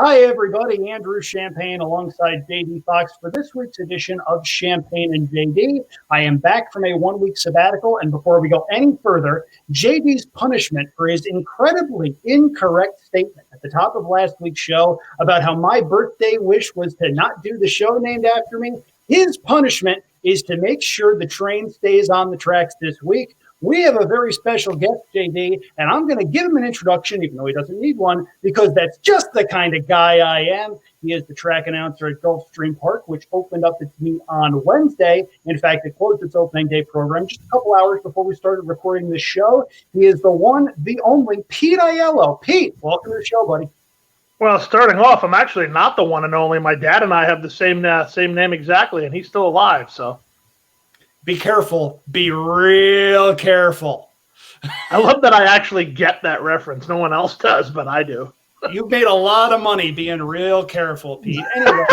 Hi, everybody. Andrew Champagne alongside JD Fox for this week's edition of Champagne and JD. I am back from a 1 week sabbatical, and before we go any further, JD's punishment for his incredibly incorrect statement at the top of last week's show about how my birthday wish was to not do the show named after me, his punishment is to make sure the train stays on the tracks this week. We have a very special guest, JD, and I'm going to give him an introduction, even though he doesn't need one, because that's just the kind of guy I am. He is the track announcer at Gulfstream Park, which opened up its meet on Wednesday. In fact, it closed its opening day program just a couple hours before we started recording this show. He is the one, the only, Peter Aiello. Pete, welcome to the show, buddy. Well, starting off, I'm actually not the one and only. My dad and I have the same name exactly, and he's still alive, so. Be careful. Be real careful. I love that I actually get that reference. No one else does, but I do. You've made a lot of money being real careful, Pete. Anyway,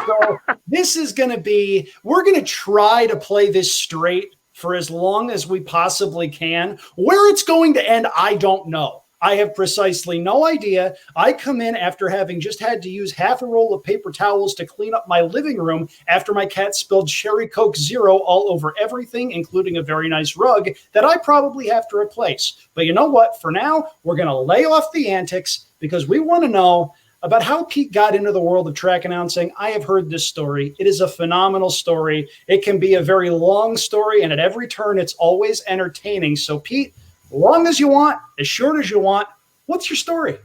so this is going to be, we're going to try to play this straight for as long as we possibly can. Where it's going to end, I don't know. I have precisely no idea. I come in after having just had to use half a roll of paper towels to clean up my living room after my cat spilled Cherry Coke Zero all over everything, including a very nice rug that I probably have to replace. But you know what? For now, we're going to lay off the antics because we want to know about how Pete got into the world of track announcing. I have heard this story. It is a phenomenal story. It can be a very long story, and at every turn, it's always entertaining. So, Pete, long as you want, as short as you want, what's your story?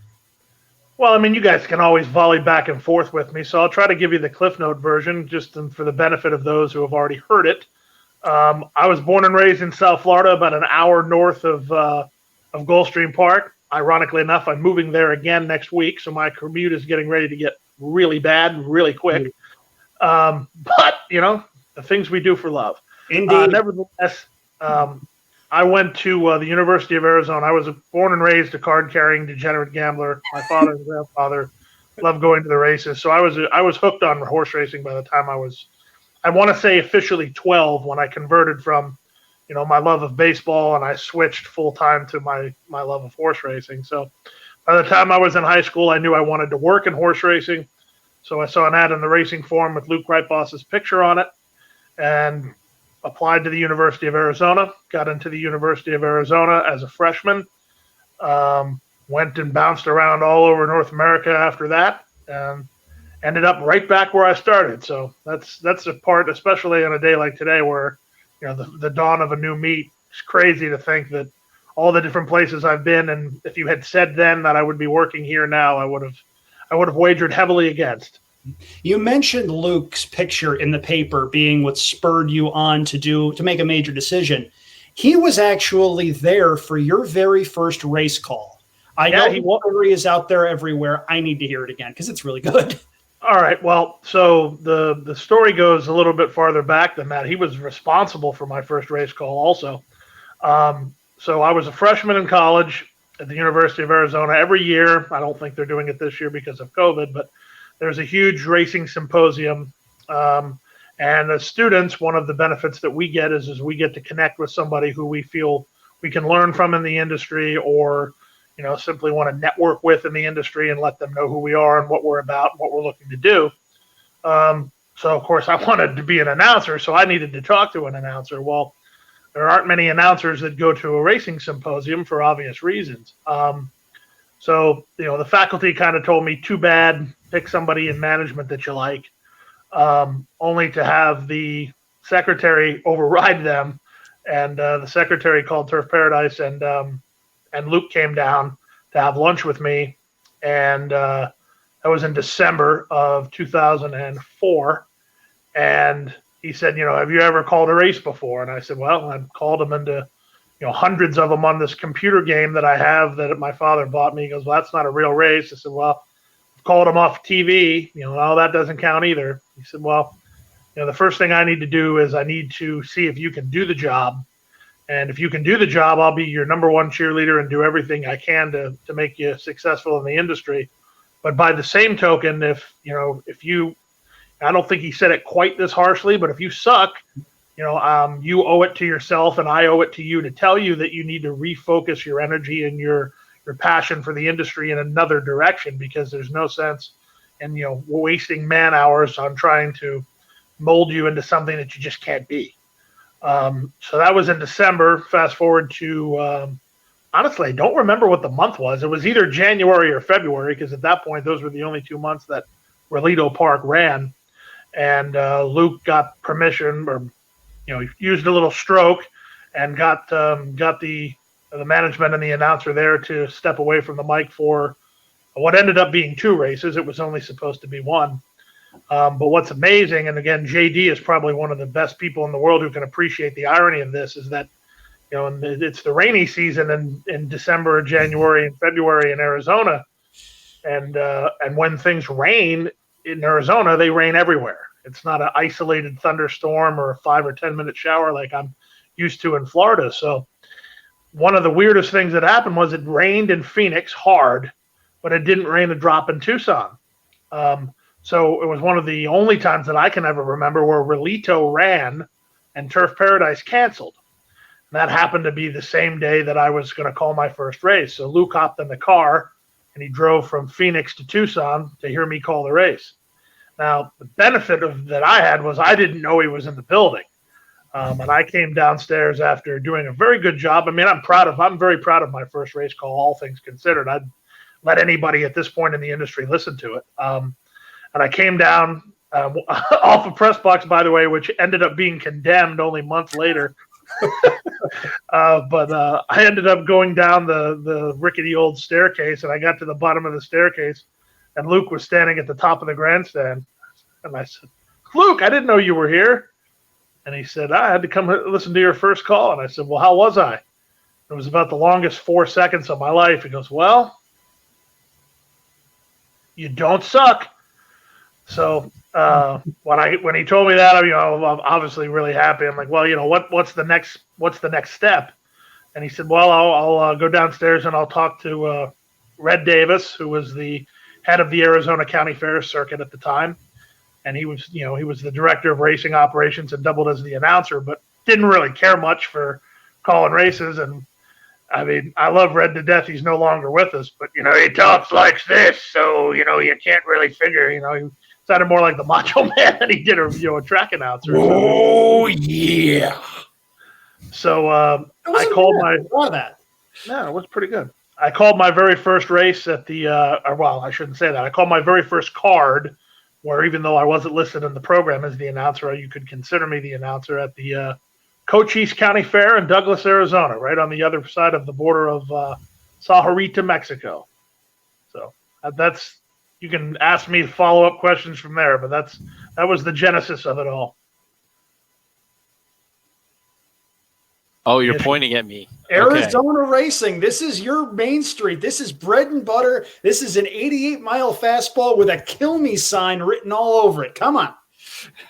Well, I mean, you guys can always volley back and forth with me, so I'll try to give you the Cliff Note version just for the benefit of those who have already heard it. I was born and raised in South Florida, about an hour north of Gulfstream Park. Ironically enough, I'm moving there again next week, so my commute is getting ready to get really bad, really quick. But, you know, the things we do for love. Indeed. Nevertheless, I went to the University of Arizona. I was born and raised a card-carrying degenerate gambler. My father and grandfather loved going to the races, so I was hooked on horse racing by the time I want to say officially 12 when I converted from, you know, my love of baseball and I switched full time to my love of horse racing. So by the time I was in high school, I knew I wanted to work in horse racing. So I saw an ad in the Racing Forum with Luke Wrightboss's picture on it, and applied to the University of Arizona, got into the University of Arizona as a freshman, went and bounced around all over North America after that, and ended up right back where I started. So that's a part, especially on a day like today where, you know, the dawn of a new meet. It's crazy to think that all the different places I've been, and if you had said then that I would be working here now, I would have wagered heavily against. You mentioned Luke's picture in the paper being what spurred you on to make a major decision. He was actually there for your very first race call. I know the story is out there everywhere. I need to hear it again because it's really good. All right. Well, so the story goes a little bit farther back than that. He was responsible for my first race call also. So I was a freshman in college at the University of Arizona. Every year, I don't think they're doing it this year because of COVID, but there's a huge racing symposium. And as students, one of the benefits that we get is we get to connect with somebody who we feel we can learn from in the industry, or, you know, simply want to network with in the industry and let them know who we are and what we're about and what we're looking to do. So, of course, I wanted to be an announcer, so I needed to talk to an announcer. Well, there aren't many announcers that go to a racing symposium for obvious reasons. So, you know, the faculty kind of told me, too bad, pick somebody in management that you like, only to have the secretary override them. And the secretary called Turf Paradise, and Luke came down to have lunch with me. And that was in December of 2004. And he said, you know, have you ever called a race before? And I said, well, I've called them into, you know, hundreds of them on this computer game that I have that my father bought me. He goes, well, that's not a real race. I said, well, I've called them off TV. You know, no, that doesn't count either. He said, well, you know, the first thing I need to do is I need to see if you can do the job. And if you can do the job, I'll be your number one cheerleader and do everything I can to make you successful in the industry. But by the same token, if you, I don't think he said it quite this harshly, but if you suck, you know, you owe it to yourself and I owe it to you to tell you that you need to refocus your energy and your your passion for the industry in another direction, because there's no sense in, wasting man hours on trying to mold you into something that you just can't be. So that was in December. Fast forward to, honestly, I don't remember what the month was. It was either January or February, because at that point, those were the only 2 months that Relito Park ran. And Luke got permission, or used a little stroke, and got the management and the announcer there to step away from the mic for what ended up being 2 races. It was only supposed to be 1. But what's amazing, and again, JD is probably one of the best people in the world who can appreciate the irony of this, is that it's the rainy season in December, January, and February in Arizona, and when things rain in Arizona, they rain everywhere. It's not an isolated thunderstorm or a 5 or 10 minute shower like I'm used to in Florida. So one of the weirdest things that happened was it rained in Phoenix hard, but it didn't rain a drop in Tucson. So it was one of the only times that I can ever remember where Relito ran and Turf Paradise canceled. And that happened to be the same day that I was going to call my first race. So Luke hopped in the car and he drove from Phoenix to Tucson to hear me call the race. Now, the benefit that I had was I didn't know he was in the building. And I came downstairs after doing a very good job. I mean, I'm very proud of my first race call, all things considered. I'd let anybody at this point in the industry listen to it. And I came down off a press box, by the way, which ended up being condemned only months later. But I ended up going down the rickety old staircase, and I got to the bottom of the staircase, and Luke was standing at the top of the grandstand. And I said, Luke, I didn't know you were here. And he said, I had to come listen to your first call. And I said, well, how was I? It was about the longest 4 seconds of my life. He goes, well, you don't suck. So when he told me that, I'm obviously really happy. I'm like, well, what's the next step? And he said, well, I'll go downstairs and I'll talk to Red Davis, who was the head of the Arizona County Fair circuit at the time, and he was the director of racing operations and doubled as the announcer, but didn't really care much for calling races. And I mean, I love Red to death. He's no longer with us, but he talks like this, so you can't really figure. He sounded more like the Macho Man than he did a track announcer. Oh yeah. So I called No, it was pretty good. I called my very first race at the. I shouldn't say that. I called my very first card, where even though I wasn't listed in the program as the announcer, you could consider me the announcer at the Cochise County Fair in Douglas, Arizona, right on the other side of the border of Sahuarita, Mexico. So that's. You can ask me follow-up questions from there, but that was the genesis of it all. Oh, you're pointing at me. Arizona racing. This is your main street. This is bread and butter. This is an 88-mile fastball with a kill me sign written all over it. Come on.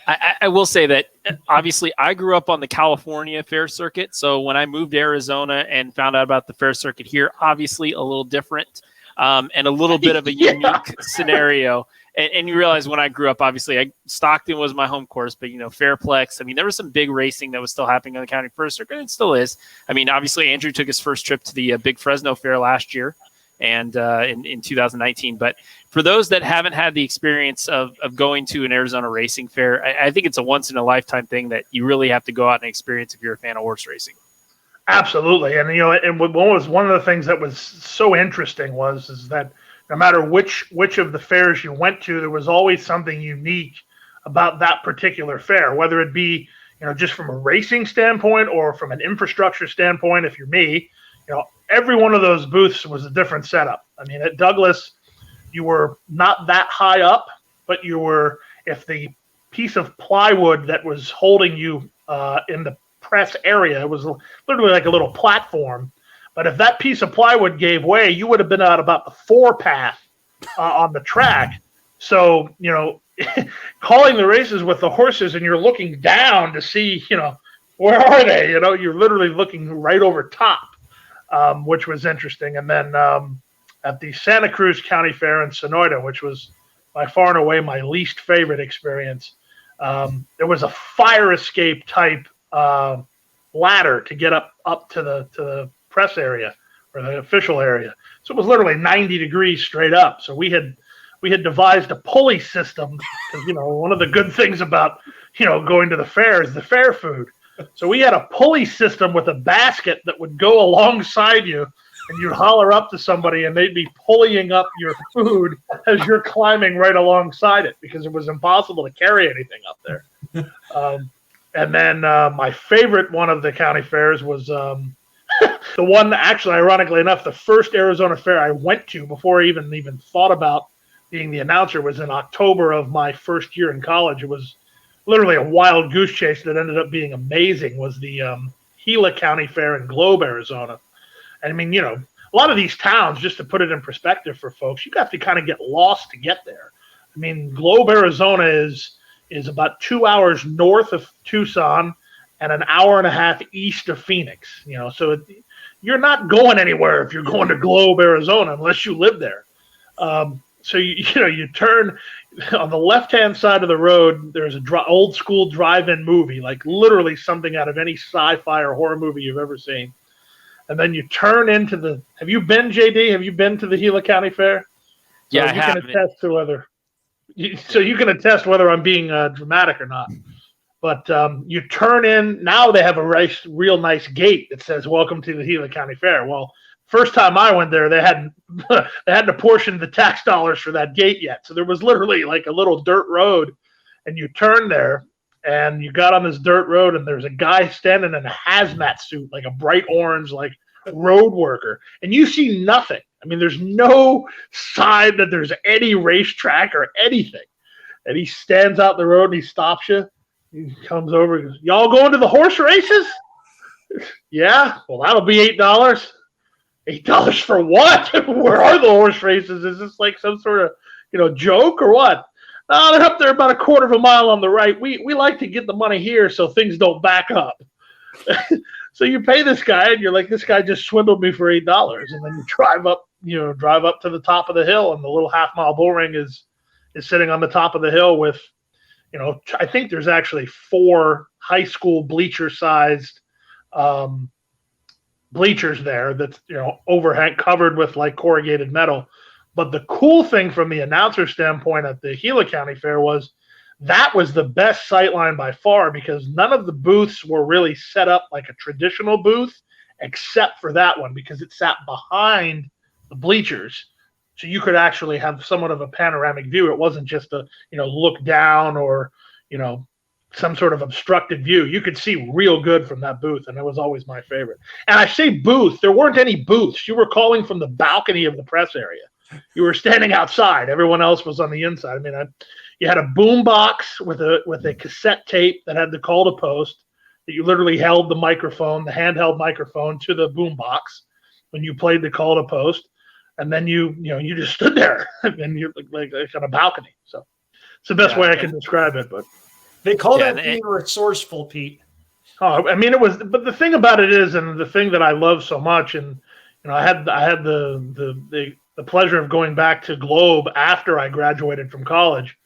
I will say that, obviously, I grew up on the California fair circuit. So when I moved to Arizona and found out about the fair circuit here, obviously a little different. And a little bit of a unique scenario. And you realize when I grew up, obviously, Stockton was my home course, but, Fairplex. I mean, there was some big racing that was still happening on the county fair circuit, and it still is. I mean, obviously, Andrew took his first trip to the Big Fresno Fair last year and in 2019. But for those that haven't had the experience of going to an Arizona racing fair, I think it's a once-in-a-lifetime thing that you really have to go out and experience if you're a fan of horse racing. Absolutely. And what was one of the things that was so interesting is that no matter which of the fairs you went to, there was always something unique about that particular fair, whether it be, just from a racing standpoint or from an infrastructure standpoint. If you're me, every one of those booths was a different setup. I mean, at Douglas, you were not that high up, but if the piece of plywood that was holding you in the press area, it was literally like a little platform, but if that piece of plywood gave way, you would have been at about the 4 path on the track. So calling the races with the horses, and you're looking down to see where are they, you're literally looking right over top, which was interesting. And then at the Santa Cruz County Fair in Sonoyta, which was by far and away my least favorite experience, there was a fire escape type ladder to get up to the press area, or the official area. So it was literally 90 degrees straight up. So we had devised a pulley system because, one of the good things about, going to the fair is the fair food. So we had a pulley system with a basket that would go alongside you, and you'd holler up to somebody and they'd be pulling up your food as you're climbing right alongside it because it was impossible to carry anything up there. And then my favorite one of the county fairs was the one, actually, ironically enough, the first Arizona fair I went to before I even thought about being the announcer was in October of my first year in college. It was literally a wild goose chase that ended up being amazing. Was the Gila County Fair in Globe, Arizona. And I mean, a lot of these towns, just to put it in perspective for folks, you got to kind of get lost to get there. I mean, Globe, Arizona is about 2 hours north of Tucson and an hour and a half east of Phoenix. So you're not going anywhere if you're going to Globe, Arizona, unless you live there. So you turn on the left-hand side of the road. There's a old school drive-in movie, like literally something out of any sci-fi or horror movie you've ever seen. And then you turn into the. Have you been, JD? Have you been to the Gila County Fair? Yeah, so you can attest to whether. So you can attest whether I'm being dramatic or not. But you turn in. Now they have a real nice gate that says "Welcome to the Gila County Fair." Well, first time I went there, they hadn't apportioned the tax dollars for that gate yet. So there was literally like a little dirt road, and you turn there, and you got on this dirt road, and there's a guy standing in a hazmat suit, like a bright orange, like road worker, and you see nothing. I mean, there's no sign that there's any racetrack or anything. And he stands out the road and he stops you. He comes over and goes, "Y'all going to the horse races?" "Yeah." "Well, that'll be $8. $8 for what? Where are the horse races? Is this like some sort of, joke or what?" "No, they're up there about a quarter of a mile on the right. We like to get the money here so things don't back up." So you pay this guy and you're like, this guy just swindled me for $8. And then you drive up to the top of the hill, and the little half-mile bull ring is sitting on the top of the hill with, I think there's actually 4 high school bleacher-sized bleachers there that's, overhang covered with like corrugated metal. But the cool thing from the announcer standpoint at the Gila County Fair was that was the best sightline by far, because none of the booths were really set up like a traditional booth except for that one, because it sat behind the bleachers. So you could actually have somewhat of a panoramic view. It wasn't just a, look down or, some sort of obstructed view. You could see real good from that booth, and it was always my favorite. And I say booth, there weren't any booths. You were calling from the balcony of the press area. You were standing outside. Everyone else was on the inside. I mean, you had a boom box with a cassette tape that had the call to post, that you literally held the microphone, the handheld microphone, to the boom box when you played the call to post. And then you just stood there and you're like on a balcony. So it's the best way I can describe it. But they call that being resourceful, Pete. Oh, I mean, it was. But the thing about it is, and the thing that I love so much, and I had the pleasure of going back to Globe after I graduated from college.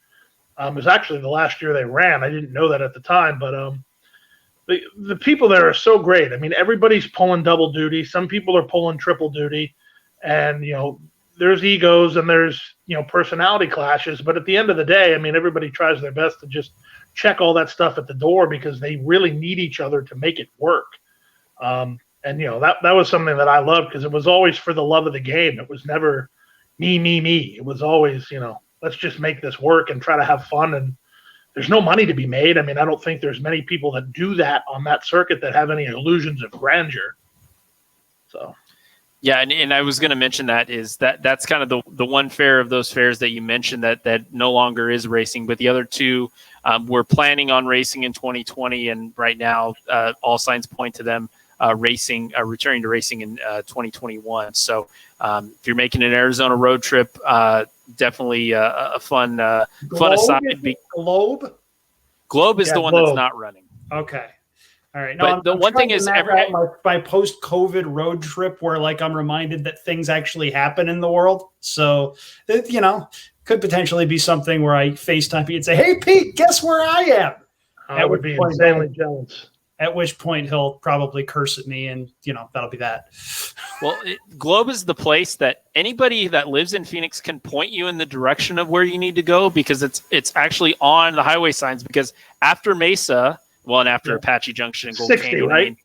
It was actually the last year they ran. I didn't know that at the time, but the people there are so great. I mean, everybody's pulling double duty. Some people are pulling triple duty. And, there's egos and there's, personality clashes. But at the end of the day, I mean, everybody tries their best to just check all that stuff at the door, because they really need each other to make it work. And, that was something that I loved, because it was always for the love of the game. It was never me. It was always, let's just make this work and try to have fun. And there's no money to be made. I mean, I don't think there's many people that do that on that circuit that have any illusions of grandeur. So. Yeah, and I was going to mention that's kind of the one fair of those fairs that you mentioned that no longer is racing, but the other two we're planning on racing in 2020, and right now all signs point to them returning to racing in 2021. So if you're making an Arizona road trip, definitely a fun aside. Globe is the one that's not running. Okay. All right. No, but the one thing is, my post-COVID road trip, where like I'm reminded that things actually happen in the world. So, could potentially be something where I FaceTime Pete and say, "Hey, Pete, guess where I am?" I would be insanely jealous. At which point he'll probably curse at me, and that'll be that. Well, Globe is the place that anybody that lives in Phoenix can point you in the direction of where you need to go, because it's actually on the highway signs. Because after Mesa, and after Apache Junction and Gold 60, Canyon, right?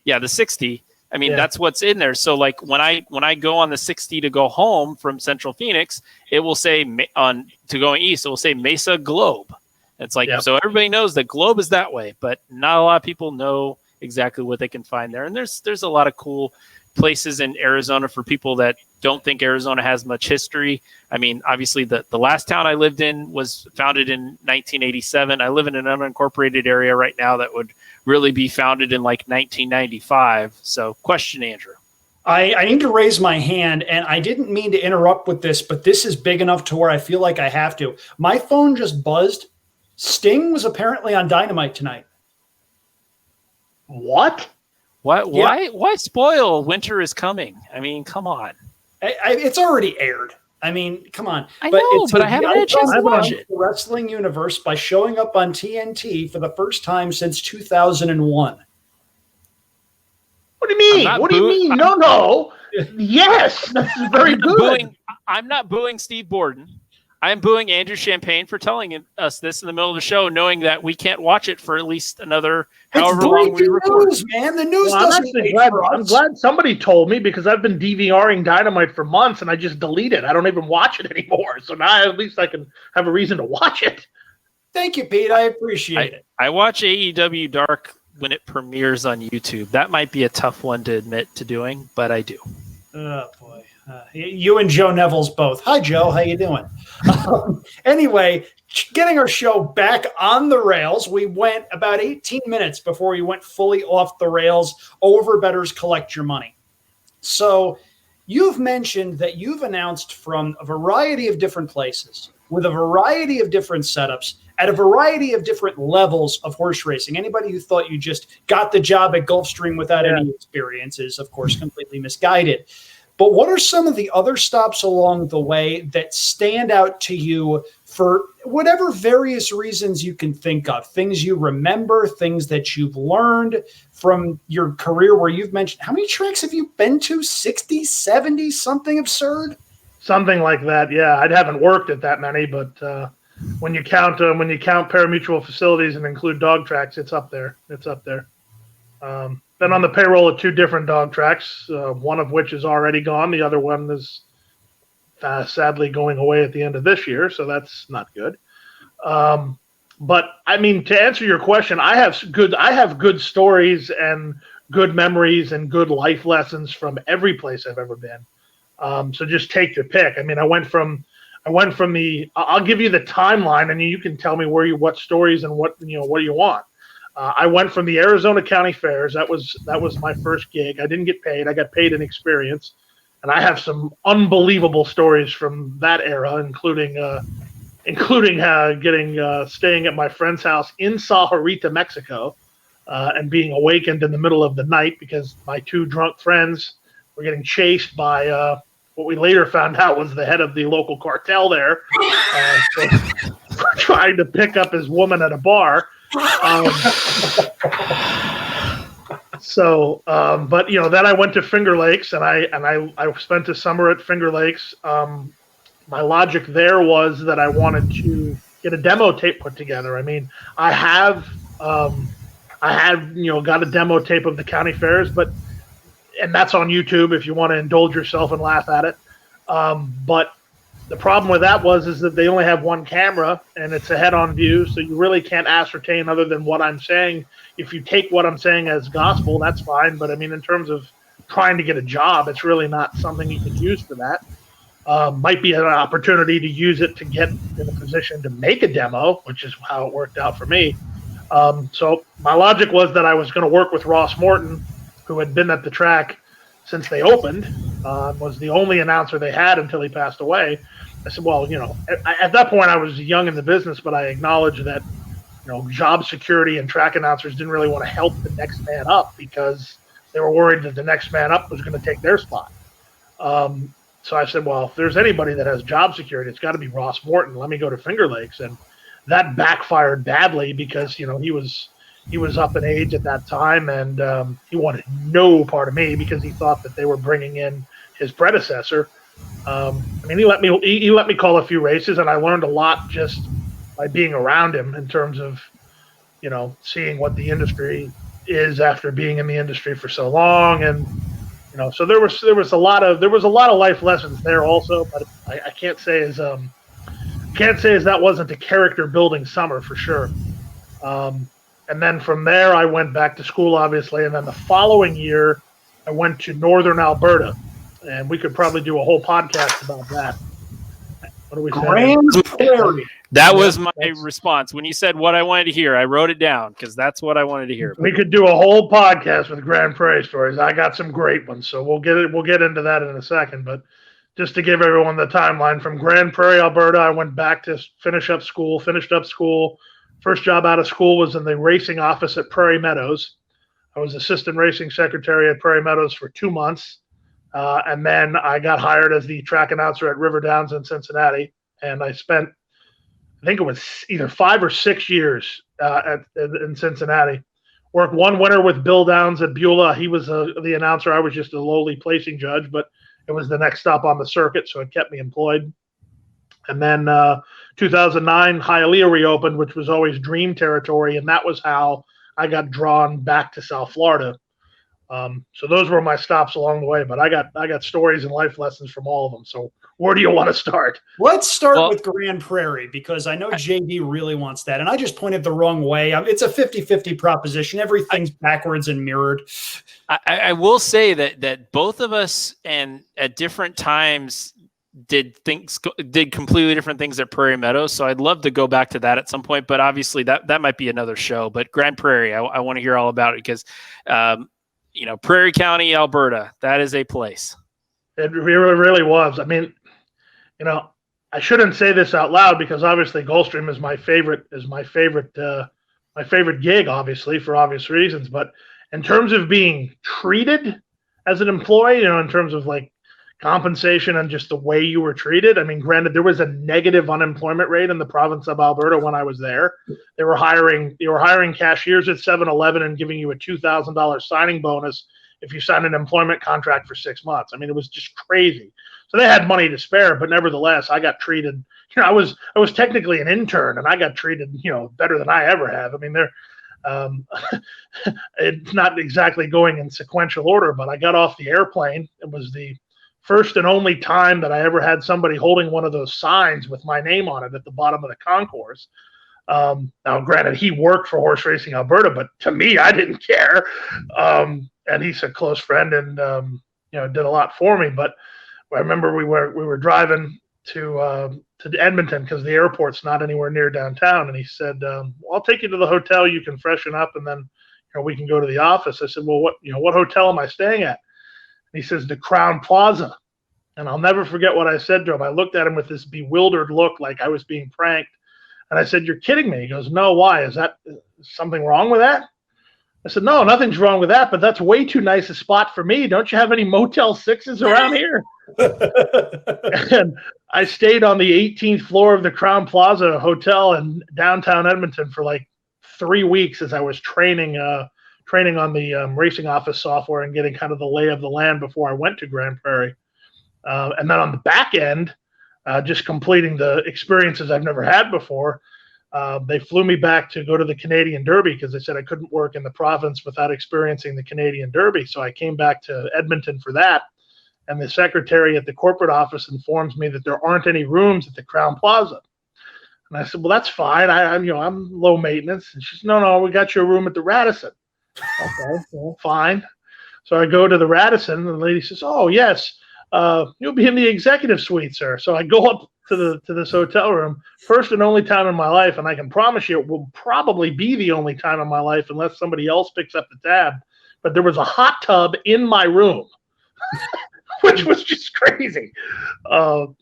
The 60. That's what's in there. So like when I go on the 60 to go home from Central Phoenix, it will say to going east, it will say Mesa Globe. It's like, so everybody knows that Globe is that way, but not a lot of people know exactly what they can find there. And there's a lot of cool places in Arizona for people that don't think Arizona has much history. Obviously the last town I lived in was founded in 1987. I live in an unincorporated area right now that would really be founded in like 1995. So question, Andrew. I need to raise my hand, and I didn't mean to interrupt with this, but this is big enough to where I feel like I have to. My phone just buzzed. Sting was apparently on Dynamite tonight. What? Why spoil Winter is Coming? Come on. It's already aired. Come on. I know, but I haven't had a chance to watch it. The wrestling universe by showing up on TNT for the first time since 2001. What do you mean? What do you mean? No. Yes, that's very good. I'm not booing Steve Borden. I'm booing Andrew Champagne for telling us this in the middle of the show, knowing that we can't watch it for at least another however long we record. News, man. The news doesn't I'm glad somebody told me, because I've been DVRing Dynamite for months and I just delete it. I don't even watch it anymore. So now at least I can have a reason to watch it. Thank you, Pete. I appreciate it. I watch AEW Dark when it premieres on YouTube. That might be a tough one to admit to doing, but I do. Oh, boy. You and Joe Neville's both. Hi, Joe. How you doing? Anyway, getting our show back on the rails, we went about 18 minutes before we went fully off the rails. Overbettors collect your money. So you've mentioned that you've announced from a variety of different places with a variety of different setups at a variety of different levels of horse racing. Anybody who thought you just got the job at Gulfstream without any experience is, of course, completely misguided. But what are some of the other stops along the way that stand out to you for whatever various reasons you can think of? Things you remember, things that you've learned from your career where you've mentioned. How many tracks have you been to? 60, 70, something absurd? Something like that, yeah. I haven't worked at that many, but when you count pari-mutuel facilities and include dog tracks, it's up there. Been on the payroll of 2 different dog tracks, one of which is already gone. The other one is sadly going away at the end of this year, so that's not good. But to answer your question, I have good stories and good memories and good life lessons from every place I've ever been. So just take your pick. I went from I'll give you the timeline, and you can tell me what stories and what do you want. I went from the Arizona County Fairs. That was my first gig. I didn't get paid. I got paid in experience, and I have some unbelievable stories from that era, including staying at my friend's house in Sahuarita, Mexico, and being awakened in the middle of the night because my 2 drunk friends were getting chased by what we later found out was the head of the local cartel there, trying to pick up his woman at a bar. Then I went to Finger Lakes, and I spent the summer at Finger Lakes. My logic there was that I wanted to get a demo tape put together. I have got a demo tape of the county fairs, and that's on YouTube if you want to indulge yourself and laugh at it. But the problem with that is that they only have 1 camera, and it's a head-on view, so you really can't ascertain other than what I'm saying. If you take what I'm saying as gospel, that's fine. But in terms of trying to get a job, it's really not something you could use for that. Might be an opportunity to use it to get in a position to make a demo, which is how it worked out for me. So my logic was that I was going to work with Ross Morton, who had been at the track since they opened, was the only announcer they had until he passed away. I said, well, at that point I was young in the business, but I acknowledged that, job security and track announcers didn't really want to help the next man up because they were worried that the next man up was going to take their spot. So I said, well, if there's anybody that has job security, it's got to be Ross Morton. Let me go to Finger Lakes. And that backfired badly because, he he was up in age at that time, and he wanted no part of me because he thought that they were bringing in his predecessor. I mean, he let me call a few races, and I learned a lot just by being around him in terms of, seeing what the industry is after being in the industry for so long, and so there was a lot of life lessons there also, but I can't say as that wasn't a character building summer for sure. And then from there, I went back to school, obviously, and then the following year, I went to Northern Alberta, and we could probably do a whole podcast about that. What do we say? Grand Prairie. That was my response. When you said what I wanted to hear, I wrote it down because that's what I wanted to hear. We could do a whole podcast with Grand Prairie stories. I got some great ones, so we'll get into that in a second. But just to give everyone the timeline, from Grand Prairie, Alberta, I went back to finished up school. First job out of school was in the racing office at Prairie Meadows. I was assistant racing secretary at Prairie Meadows for 2 months. And then I got hired as the track announcer at River Downs in Cincinnati. And I spent, I think it was either 5 or 6 years in Cincinnati. Worked one winter with Bill Downs at Beulah. He was the announcer. I was just a lowly placing judge, but it was the next stop on the circuit, so it kept me employed. And then 2009, Hialeah reopened, which was always dream territory, and that was how I got drawn back to South Florida. So those were my stops along the way, but I got stories and life lessons from all of them. So where do you want to start? Let's start with Grand Prairie, because I know JD really wants that. And I just pointed the wrong way. It's a 50-50 proposition. Everything's backwards and mirrored. I will say that both of us, and at different times, did completely different things at Prairie Meadows. So I'd love to go back to that at some point, but obviously that might be another show. But Grand Prairie, I want to hear all about it because Prairie County, Alberta, that is a place. It really was. I mean, I shouldn't say this out loud because obviously Gulfstream is my favorite gig, obviously, for obvious reasons. But in terms of being treated as an employee, in terms of like compensation and just the way you were treated. I mean, granted, there was a negative unemployment rate in the province of Alberta when I was there. They were hiring cashiers at 7-Eleven and giving you a $2,000 signing bonus if you signed an employment contract for 6 months. I mean, it was just crazy. So they had money to spare, but nevertheless, I got treated. I was technically an intern, and I got treated, better than I ever have. I mean, it's not exactly going in sequential order, but I got off the airplane. It was the first and only time that I ever had somebody holding one of those signs with my name on it at the bottom of the concourse. Now, granted, he worked for Horse Racing Alberta, but to me, I didn't care. And he's a close friend and, did a lot for me. But I remember we were driving to Edmonton because the airport's not anywhere near downtown. And he said, I'll take you to the hotel. You can freshen up and then we can go to the office. I said, well, what hotel am I staying at? And he says, the Crown Plaza. And I'll never forget what I said to him. I looked at him with this bewildered look like I was being pranked. And I said, you're kidding me. He goes, no, why? Is something wrong with that? I said, no, nothing's wrong with that, but that's way too nice a spot for me. Don't you have any Motel 6s around here? And I stayed on the 18th floor of the Crown Plaza Hotel in downtown Edmonton for like 3 weeks as I was training on the racing office software and getting kind of the lay of the land before I went to Grand Prairie. And then on the back end, just completing the experiences I've never had before, they flew me back to go to the Canadian Derby because they said I couldn't work in the province without experiencing the Canadian Derby. So I came back to Edmonton for that. And the secretary at the corporate office informs me that there aren't any rooms at the Crown Plaza. And I said, well, that's fine. I'm low maintenance. And she said, no, we got you a room at the Radisson. Okay, well, fine. So I go to the Radisson, and the lady says, oh, yes, you'll be in the executive suite, sir. So I go up to this hotel room, first and only time in my life, and I can promise you it will probably be the only time in my life unless somebody else picks up the tab. But there was a hot tub in my room, which was just crazy. So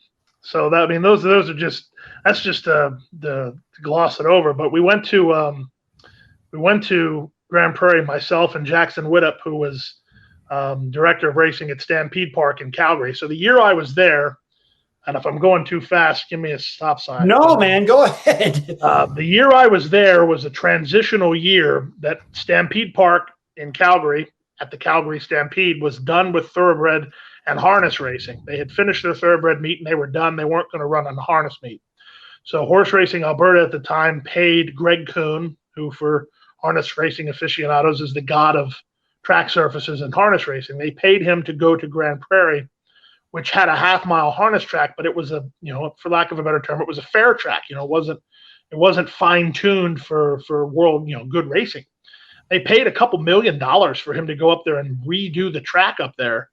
that, I mean, those are just, that's just to gloss it over. But we went to Grand Prairie, myself and Jackson Widdop, who was director of racing at Stampede Park in Calgary. So the year I was there, And if I'm going too fast, give me a stop sign. No, man, go ahead. The year I was there was a transitional year that Stampede Park in Calgary, at the Calgary Stampede, was done with thoroughbred and harness racing. They had finished their thoroughbred meet and they were done. They weren't going to run on the harness meet. So Horse Racing Alberta at the time paid Greg Kuhn, who for harness racing aficionados is the god of track surfaces and harness racing. They paid him to go to Grand Prairie, which had a half-mile harness track, but it was a, for lack of a better term, it was a fair track. It wasn't fine-tuned for world, good racing. They paid a couple $1 million for him to go up there and redo the track up there.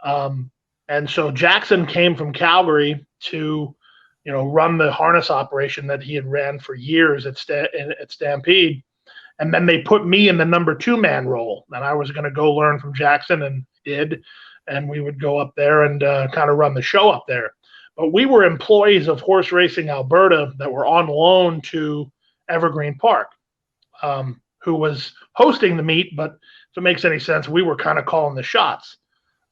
And so Jackson came from Calgary to, run the harness operation that he had ran for years at Stampede. And then they put me in the number 2-man role. And I was going to go learn from Jackson, and did. And we would go up there and kind of run the show up there. But we were employees of Horse Racing Alberta that were on loan to Evergreen Park, who was hosting the meet. But if it makes any sense, we were kind of calling the shots.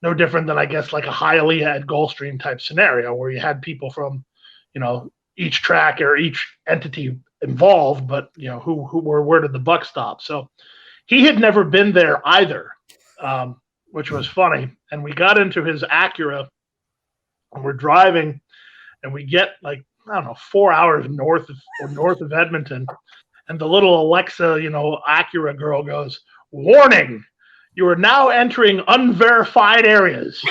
No different than, I guess, like a Hialeah at Gulfstream type scenario where you had people from, each track or each entity involved, but, where did the buck stop? So he had never been there either, which was funny. And we got into his Acura and we're driving and we get 4 hours north of Edmonton. And the little Alexa, Acura girl goes, "Warning, you are now entering unverified areas.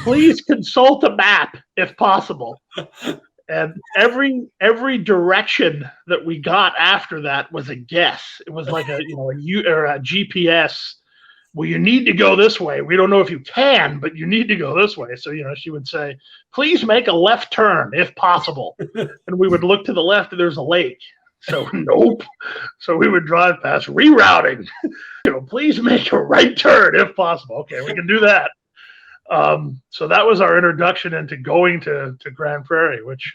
Please consult a map if possible." And every direction that we got after that was a guess. It was like a GPS. Well, you need to go this way. We don't know if you can, but you need to go this way. So, she would say, "Please make a left turn if possible." And we would look to the left and there's a lake. So nope. So we would drive past, rerouting. "Please make a right turn if possible." Okay, we can do that. So that was our introduction into going to Grand Prairie, which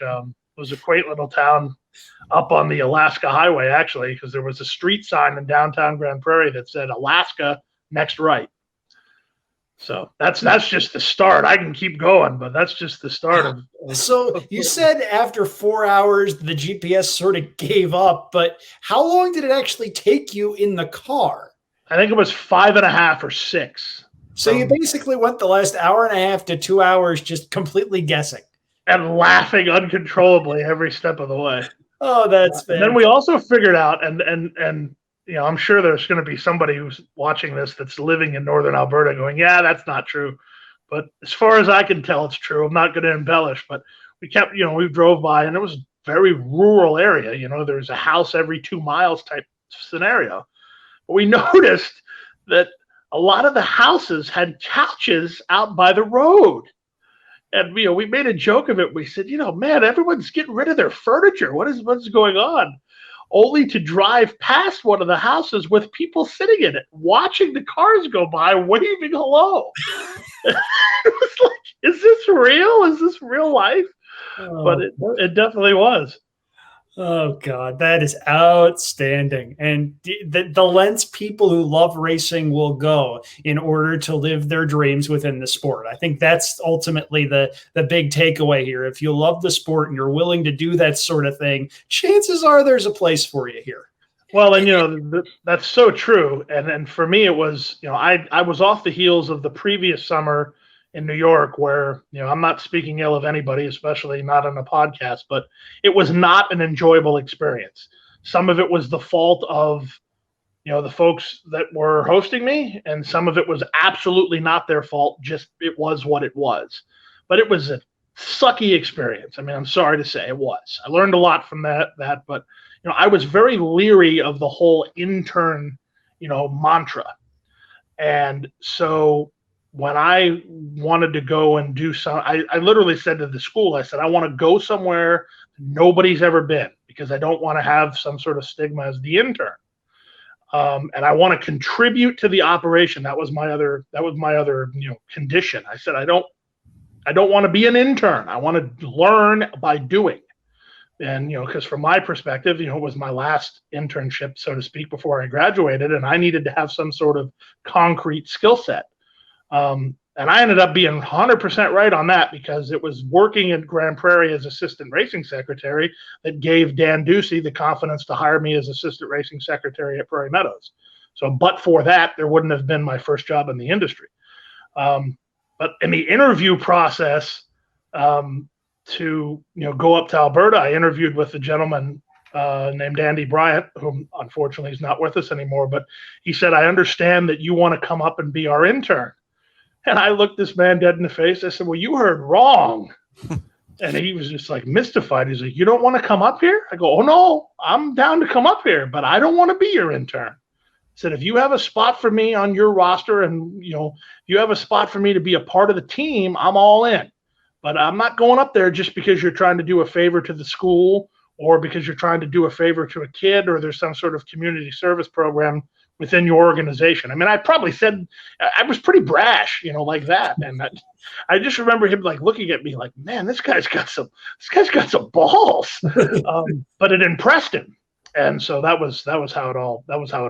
was a quaint little town up on the Alaska Highway, actually, because there was a street sign in downtown Grand Prairie that said Alaska next right. So that's just the start. I can keep going, but that's just the start of. So you said after 4 hours the GPS sort of gave up, but how long did it actually take you in the car? I think it was 5.5 or 6. So you basically went the last hour and a half to 2 hours just completely guessing and laughing uncontrollably every step of the way. Oh, that's and then we also figured out, and I'm sure there's going to be somebody who's watching this that's living in northern Alberta going, "Yeah, that's not true." But as far as I can tell, it's true. I'm not going to embellish, but we kept, we drove by and it was a very rural area. There's a house every 2 miles type scenario. But we noticed that a lot of the houses had couches out by the road. And, we made a joke of it. We said, man, everyone's getting rid of their furniture. What's going on? Only to drive past one of the houses with people sitting in it, watching the cars go by, waving hello. It was like, is this real? Is this real life? Oh, but it definitely was. Oh, God, that is outstanding. And the lengths people who love racing will go in order to live their dreams within the sport. I think that's ultimately the big takeaway here. If you love the sport and you're willing to do that sort of thing, chances are there's a place for you here. Well, and, that's so true. And for me, it was, I was off the heels of the previous summer in New York where, I'm not speaking ill of anybody, especially not on a podcast, but it was not an enjoyable experience. Some of it was the fault of, the folks that were hosting me, and some of it was absolutely not their fault. Just it was what it was. But it was a sucky experience. I mean, I'm sorry to say it was. I learned a lot from that, but, I was very leery of the whole intern, mantra. And so when I wanted to go and do I literally said to the school, I said, I want to go somewhere nobody's ever been because I don't want to have some sort of stigma as the intern. And I want to contribute to the operation. That was my other condition. I said, I don't want to be an intern. I want to learn by doing. And, because from my perspective, it was my last internship, so to speak, before I graduated, and I needed to have some sort of concrete skill set. And I ended up being 100% right on that because it was working at Grand Prairie as assistant racing secretary that gave Dan Ducey the confidence to hire me as assistant racing secretary at Prairie Meadows. So, but for that, there wouldn't have been my first job in the industry. But in the interview process, to go up to Alberta, I interviewed with a gentleman named Andy Bryant, who unfortunately is not with us anymore. But he said, "I understand that you want to come up and be our intern." And I looked this man dead in the face. I said, "Well, you heard wrong." And he was just like mystified. He's like, "You don't want to come up here?" I go, "Oh no, I'm down to come up here, but I don't want to be your intern." I said, "If you have a spot for me on your roster and, if you have a spot for me to be a part of the team, I'm all in. But I'm not going up there just because you're trying to do a favor to the school or because you're trying to do a favor to a kid or there's some sort of community service program within your organization." I mean, I probably said I was pretty brash, like that. And I just remember him like looking at me like, "Man, this guy's got some balls." But it impressed him. And so that was how it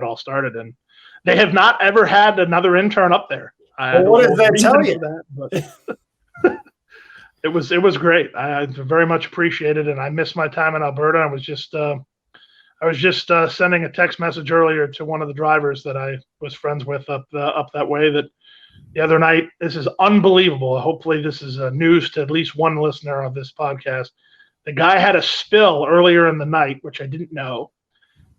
all started. And they have not ever had another intern up there. Well, what does that tell you? But it was great. I very much appreciated it. And I missed my time in Alberta. I was just sending a text message earlier to one of the drivers that I was friends with up that way that the other night, this is unbelievable. Hopefully this is news to at least one listener of this podcast. The guy had a spill earlier in the night, which I didn't know,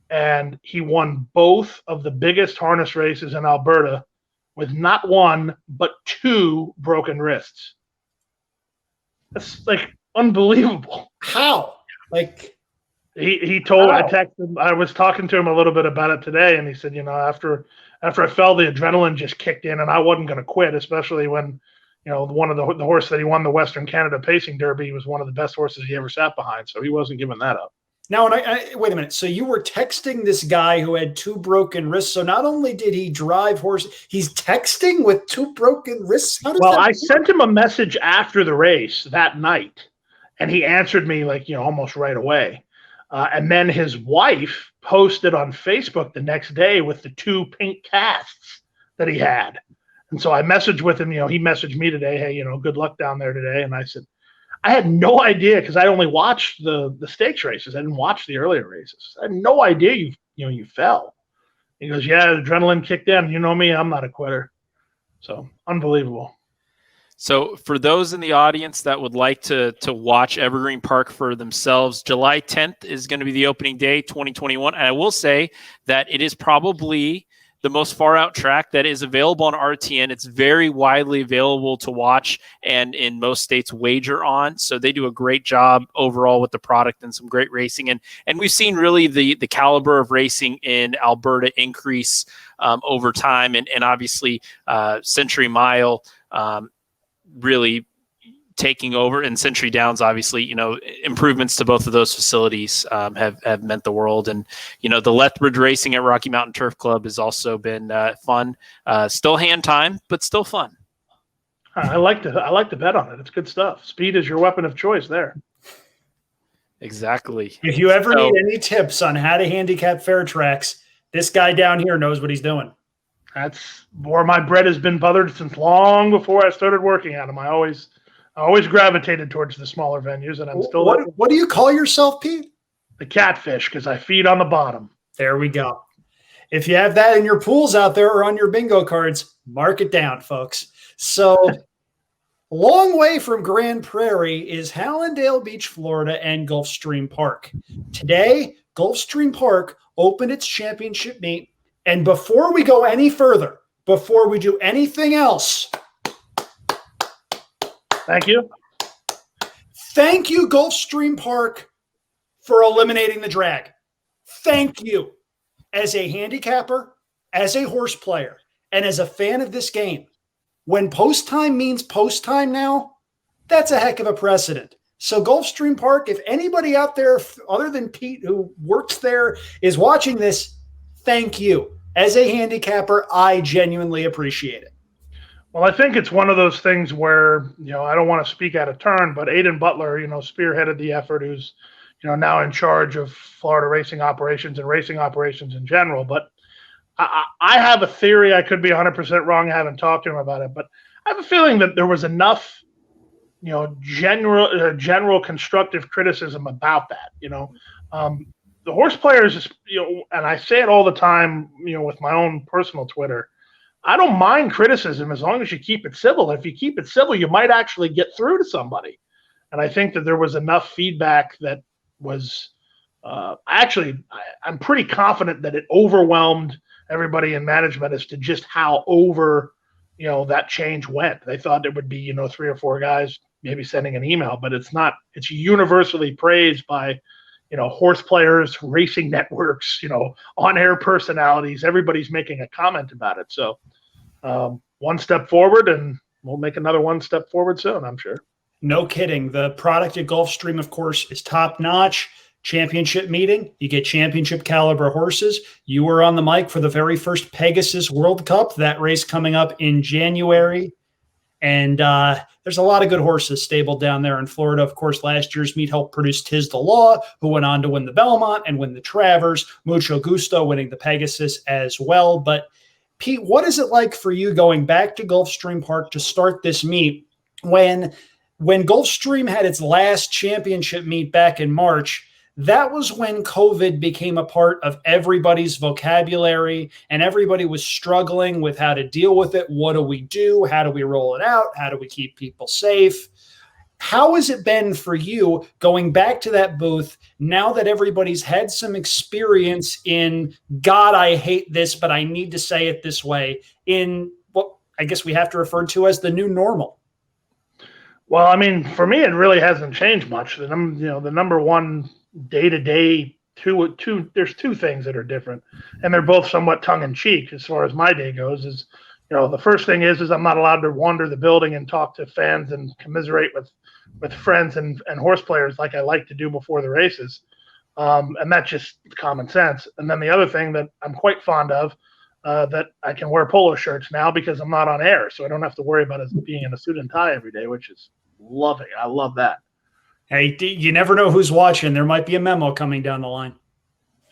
and he won both of the biggest harness races in Alberta with not one, but 2 broken wrists. That's like unbelievable. How? Like he told, wow. I texted him, I was talking to him a little bit about it today, and he said, after I fell, the adrenaline just kicked in, and I wasn't going to quit, especially when, one of the horse that he won the Western Canada Pacing Derby was one of the best horses he ever sat behind, so he wasn't giving that up. Now, and I wait a minute. So you were texting this guy who had 2 broken wrists. So not only did he drive horse, he's texting with 2 broken wrists. Well, I sent him a message after the race that night, and he answered me like, almost right away. And then his wife posted on Facebook the next day with the 2 pink casts that he had. And so I messaged with him, he messaged me today, "Hey, good luck down there today." And I said, I had no idea because I only watched the stakes races. I didn't watch the earlier races. I had no idea you fell. He goes, "Yeah, the adrenaline kicked in. You know me, I'm not a quitter." So unbelievable. So for those in the audience that would like to watch Evergreen Park for themselves, July 10th is going to be the opening day, 2021. And I will say that it is probably the most far out track that is available on RTN. It's very widely available to watch and in most states wager on. So they do a great job overall with the product and some great racing. And we've seen really the caliber of racing in Alberta increase over time. And obviously Century Mile really taking over, and Century Downs, obviously, improvements to both of those facilities have meant the world. And, the Lethbridge racing at Rocky Mountain Turf Club has also been fun. Still hand time, but still fun. I like to bet on it. It's good stuff. Speed is your weapon of choice there. Exactly. If you ever need any tips on how to handicap fair tracks, this guy down here knows what he's doing. That's where my bread has been buttered since long before I started working at them. I always gravitated towards the smaller venues, and I'm still. What do you call yourself, Pete? The catfish, because I feed on the bottom. There we go. If you have that in your pools out there or on your bingo cards, mark it down, folks. So, long way from Grand Prairie is Hallandale Beach, Florida, and Gulfstream Park. Today, Gulfstream Park opened its championship meet, and before we go any further, before we do anything else, thank you. Thank you, Gulfstream Park, for eliminating the drag. Thank you. As a handicapper, as a horse player, and as a fan of this game, when post time means post time now, that's a heck of a precedent. So Gulfstream Park, if anybody out there other than Pete who works there is watching this, thank you. As a handicapper, I genuinely appreciate it. Well, I think it's one of those things where, I don't want to speak out of turn, but Aidan Butler, spearheaded the effort, who's, now in charge of Florida racing operations and racing operations in general. But I have a theory. I could be 100% wrong. I haven't talked to him about it, but I have a feeling that there was enough, general constructive criticism about that. The horse players, and I say it all the time, with my own personal Twitter. I don't mind criticism as long as you keep it civil. If you keep it civil, you might actually get through to somebody. And I think that there was enough feedback that was I'm pretty confident that it overwhelmed everybody in management as to just how over, that change went. They thought it would be, 3 or 4 guys maybe sending an email, but it's not. It's universally praised by, horse players, racing networks, on-air personalities. Everybody's making a comment about it. So one step forward, and we'll make another one step forward soon, I'm sure. No kidding. The product at Gulfstream, of course, is top notch. Championship meeting, you get championship caliber horses. You were on the mic for the very first Pegasus World Cup, that race coming up in January. And there's a lot of good horses stabled down there in Florida. Of course, last year's meet helped produce Tiz the Law, who went on to win the Belmont and win the Travers. Mucho Gusto winning the Pegasus as well. But Pete, what is it like for you going back to Gulfstream Park to start this meet when Gulfstream had its last championship meet back in March? That was when COVID became a part of everybody's vocabulary, and everybody was struggling with how to deal with it. What do we do? How do we roll it out? How do we keep people safe? How has it been for you going back to that booth now that everybody's had some experience in, God, I hate this, but I need to say it this way, in what I guess we have to refer to as the new normal? Well, I mean, for me, it really hasn't changed much. The number one day-to-day, there's 2 things that are different, and they're both somewhat tongue-in-cheek as far as my day goes. Is the first thing is I'm not allowed to wander the building and talk to fans and commiserate with friends and horse players like I like to do before the races, and that's just common sense. And then the other thing that I'm quite fond of, that I can wear polo shirts now because I'm not on air, so I don't have to worry about it being in a suit and tie every day, which is lovely. I love that. Hey, you never know who's watching. There might be a memo coming down the line.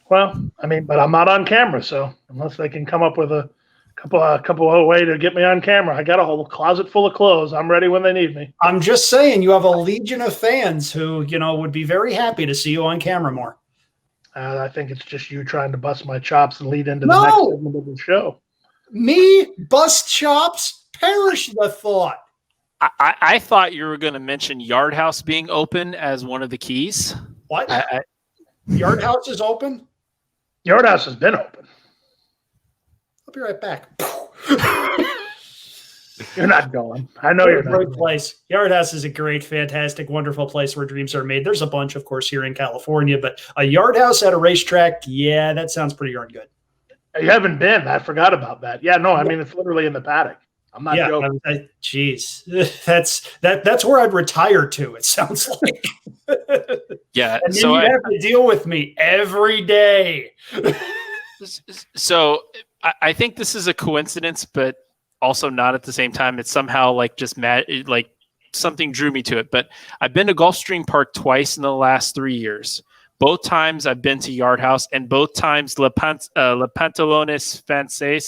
Well, I mean, but I'm not on camera, so unless they can come up with a couple of way to get me on camera, I got a whole closet full of clothes. I'm ready when they need me. I'm just saying, you have a legion of fans who, would be very happy to see you on camera more. I think it's just you trying to bust my chops and lead into the next segment of the show. Me bust chops? Perish the thought. I thought you were going to mention Yard House being open as one of the keys. What? Yard House is open? Yard House has been open. I'll be right back. You're not going. I know you're not. Great place. Yard House is a great, fantastic, wonderful place where dreams are made. There's a bunch, of course, here in California, but a Yard House at a racetrack, yeah, that sounds pretty darn good. You haven't been. I forgot about that. Yeah, no, I mean, it's literally in the paddock. I'm not joking. Geez, that's where I'd retire to. It sounds like. Yeah, and then you have to deal with me every day. So I think this is a coincidence, but also not at the same time. It's somehow like just mad, like something drew me to it. But I've been to Gulfstream Park twice in the last 3 years. Both times I've been to Yard House, and both times Le Pantalones Frances,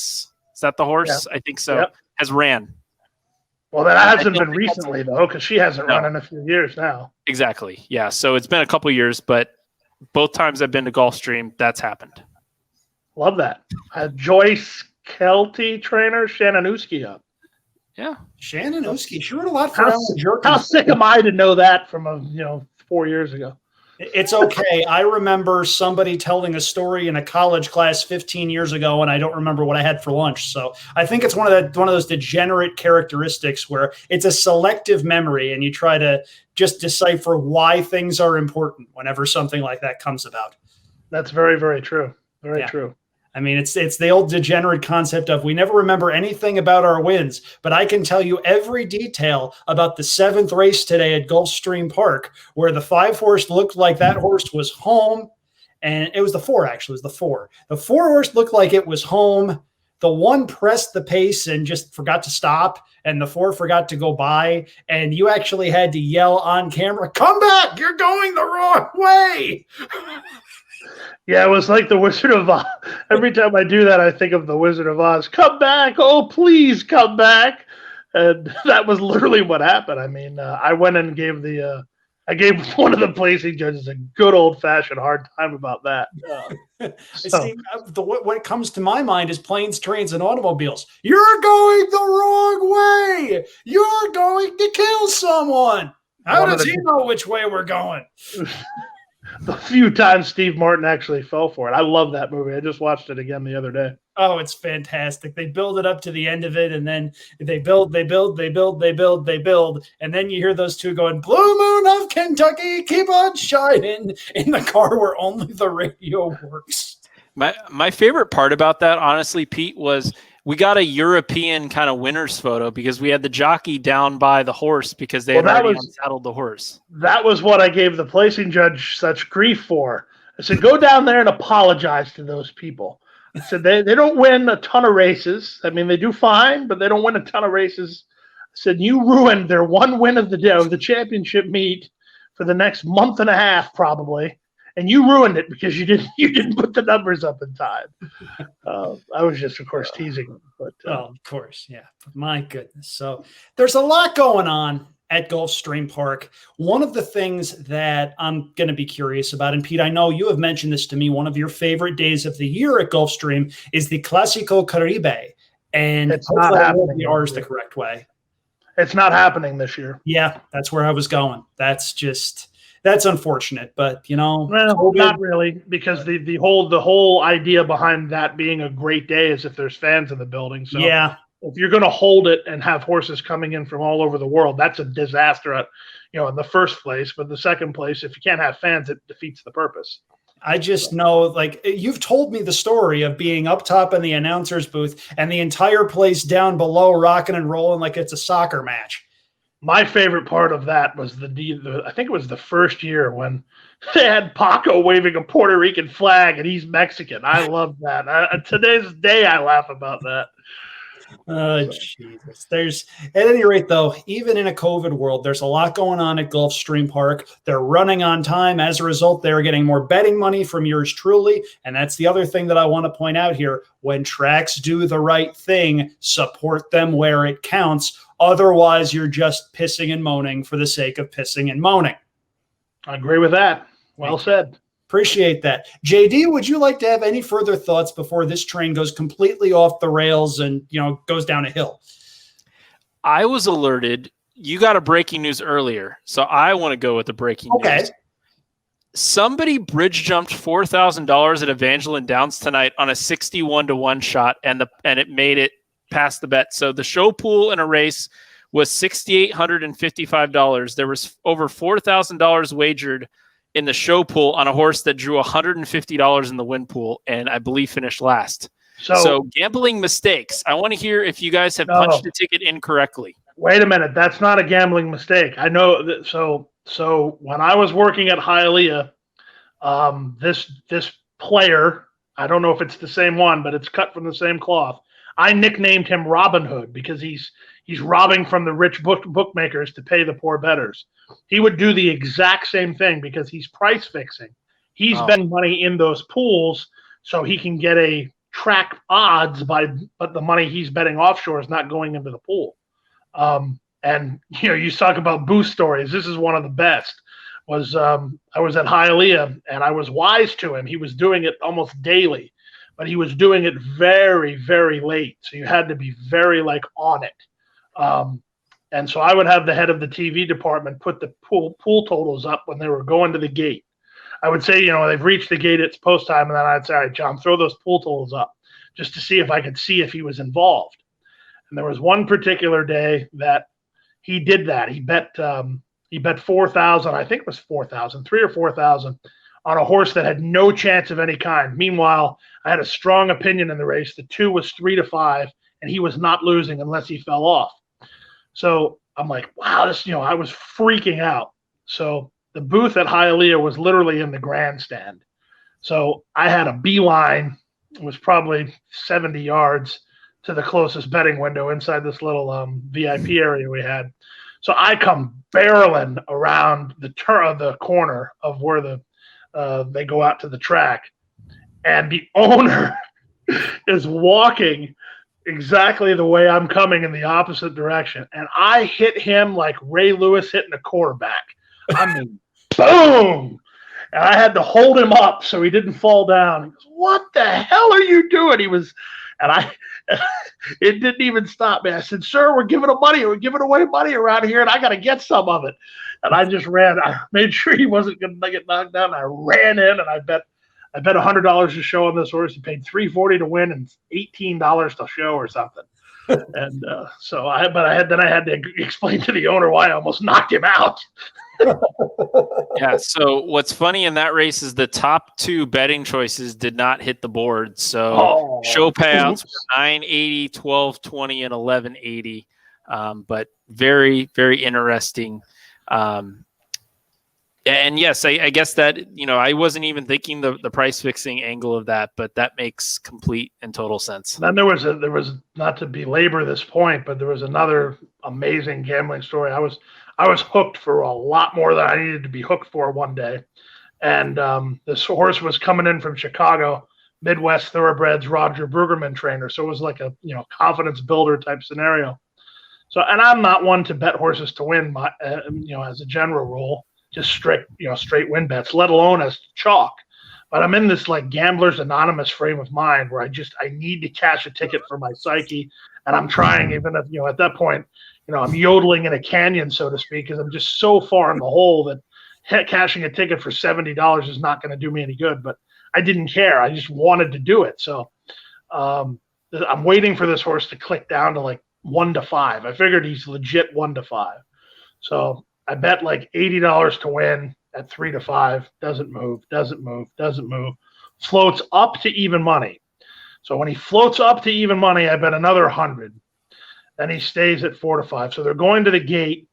is that the horse? Yeah. I think so. Yep. Has ran. Well, that hasn't been recently, though, because she hasn't run in a few years now. Exactly. Yeah. So it's been a couple years, but both times I've been to Gulfstream, that's happened. Love that. Joyce Kelty trainer, Shananowski up. Yeah. Shananowski. She wrote a lot for Alan Jerkins. How sick am I to know that from 4 years ago? It's okay. I remember somebody telling a story in a college class 15 years ago, and I don't remember what I had for lunch. So I think it's one of those degenerate characteristics where it's a selective memory, and you try to just decipher why things are important whenever something like that comes about. That's very, very true. Very true. I mean, it's the old degenerate concept of we never remember anything about our wins, but I can tell you every detail about the 7th race today at Gulfstream Park, where the 5-horse looked like that horse was home, and it was the 4, actually. It was the 4. The 4-horse looked like it was home. The 1 pressed the pace and just forgot to stop, and the 4 forgot to go by, and you actually had to yell on camera, "Come back! You're going the wrong way!" Yeah, it was like the Wizard of Oz. Every time I do that, I think of the Wizard of Oz. Come back. Oh, please come back. And that was literally what happened. I mean, I went and gave I gave one of the placing judges a good old fashioned hard time about that. So See, what comes to my mind is planes, trains, and automobiles. You're going the wrong way. You're going to kill someone. How does he know which way we're going? the few times Steve Martin actually fell for it. I love that movie. I just watched it again the other day. Oh, it's fantastic. They build it up to the end of it, and then they build, and then you hear those two going, "Blue Moon of Kentucky, keep on shining," in the car where only the radio works. My favorite part about that, honestly, Pete, was we got a European kind of winner's photo because we had the jockey down by the horse because they had already unsaddled the horse. That was what I gave the placing judge such grief for. I said, go down there and apologize to those people. I said, they don't win a ton of races. I mean, they do fine, but they don't win a ton of races. I said, you ruined their one win of the day of the championship meet for the next month and a half, probably. And you ruined it because you didn't put the numbers up in time. I was just, of course, teasing. But of course, yeah. My goodness. So there's a lot going on at Gulfstream Park. One of the things that I'm going to be curious about, and Pete, I know you have mentioned this to me, one of your favorite days of the year at Gulfstream is the Clásico Caribe. And it's not happening. The R is the correct way. It's not happening this year. Yeah, that's where I was going. That's unfortunate, but well, not really, because the whole idea behind that being a great day is if there's fans in the building. So yeah, if you're going to hold it and have horses coming in from all over the world, that's a disaster in the first place. But the second place, if you can't have fans, it defeats the purpose. I just know, like, you've told me the story of being up top in the announcer's booth and the entire place down below rocking and rolling like it's a soccer match. My favorite part of that was I think it was the first year when they had Paco waving a Puerto Rican flag and he's Mexican. I love that. Today's day, I laugh about that. Oh, Jesus. At any rate, though, even in a COVID world, there's a lot going on at Gulfstream Park. They're running on time. As a result, they're getting more betting money from yours truly. And that's the other thing that I want to point out here. When tracks do the right thing, support them where it counts. Otherwise, you're just pissing and moaning for the sake of pissing and moaning. I agree with that. Well said. Appreciate that. JD, would you like to have any further thoughts before this train goes completely off the rails and, goes down a hill? I was alerted. You got a breaking news earlier, so I want to go with the breaking news. Somebody bridge jumped $4,000 at Evangeline Downs tonight on a 61-1 shot, and it made it past the bet. So the show pool in a race was $6,855. There was over $4,000 wagered in the show pool on a horse that drew $150 in the win pool, and I believe finished last. So gambling mistakes. I want to hear if you guys have punched a ticket incorrectly. Wait a minute. That's not a gambling mistake. I know that. So when I was working at Hialeah, this player, I don't know if it's the same one, but it's cut from the same cloth. I nicknamed him Robin Hood because he's robbing from the rich bookmakers to pay the poor bettors. He would do the exact same thing because he's price fixing. He's betting money in those pools so he can get a track odds but the money he's betting offshore is not going into the pool. And you talk about boost stories. This is one of the best. I was at Hialeah and I was wise to him. He was doing it almost daily, but he was doing it very, very late. So you had to be very on it. And so I would have the head of the TV department put the pool totals up when they were going to the gate. I would say, they've reached the gate, it's post time. And then I'd say, all right, John, throw those pool totals up just to see if I could see if he was involved. And there was one particular day that he did that. He bet 4,000. I think it was 4,000, 3,000 or 4,000 on a horse that had no chance of any kind. Meanwhile, I had a strong opinion in the race. The 2 was 3-5 and he was not losing unless he fell off. So I'm like, wow, this, I was freaking out. So the booth at Hialeah was literally in the grandstand. So I had a beeline. It was probably 70 yards to the closest betting window inside this little VIP area we had. So I come barreling around the corner of where they go out to the track. And the owner is walking exactly the way I'm coming in the opposite direction. And I hit him like Ray Lewis hitting a quarterback. I mean, boom. And I had to hold him up so he didn't fall down. He goes, "What the hell are you doing?" It didn't even stop me. I said, "Sir, we're giving away money around here, and I got to get some of it." And I just ran. I made sure he wasn't going to get knocked down. I ran in, and I bet $100 to show on this horse. He paid $340 to win and $18 to show or something. And I had to explain to the owner why I almost knocked him out. Yeah. So what's funny in that race is the top two betting choices did not hit the board. So show payouts were 980, 1220, and 1180. But very, very interesting. And yes, I guess that, I wasn't even thinking the price fixing angle of that, but that makes complete and total sense. Then there was not to belabor this point, but there was another amazing gambling story. I was hooked for a lot more than I needed to be hooked for one day. And this horse was coming in from Chicago, Midwest Thoroughbreds, Roger Brueggemann trainer. So it was like a, confidence builder type scenario. So, and I'm not one to bet horses to win, as a general rule, just straight win bets, let alone as chalk. But I'm in this like Gamblers Anonymous frame of mind where I need to cash a ticket for my psyche. And I'm trying, even if, at that point, I'm yodeling in a canyon, so to speak, because I'm just so far in the hole that cashing a ticket for $70 is not going to do me any good. But I didn't care. I just wanted to do it. So I'm waiting for this horse to click down to like 1-5. I figured he's legit 1-5. So I bet like $80 to win at 3-5. Doesn't move. Floats up to even money. So when he floats up to even money, I bet another 100. Then he stays at 4-5. So they're going to the gate,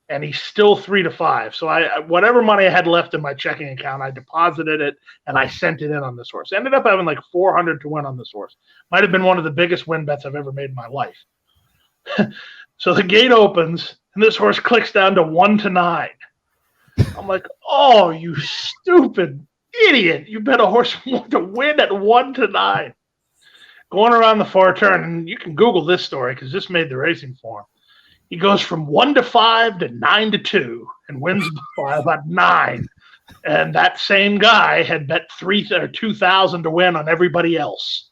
and he's still 3-5. So whatever money I had left in my checking account, I deposited it and I sent it in on this horse. Ended up having like 400 to win on this horse. Might have been one of the biggest win bets I've ever made in my life. So the gate opens, and this horse clicks down to 1-9. I'm like, "Oh, you stupid idiot! You bet a horse to win at 1-9." Going around the far turn, and you can Google this story because this made the racing form. He goes from 1-5 to 9-2 and wins by about 9. And that same guy had bet $2,000 to win on everybody else,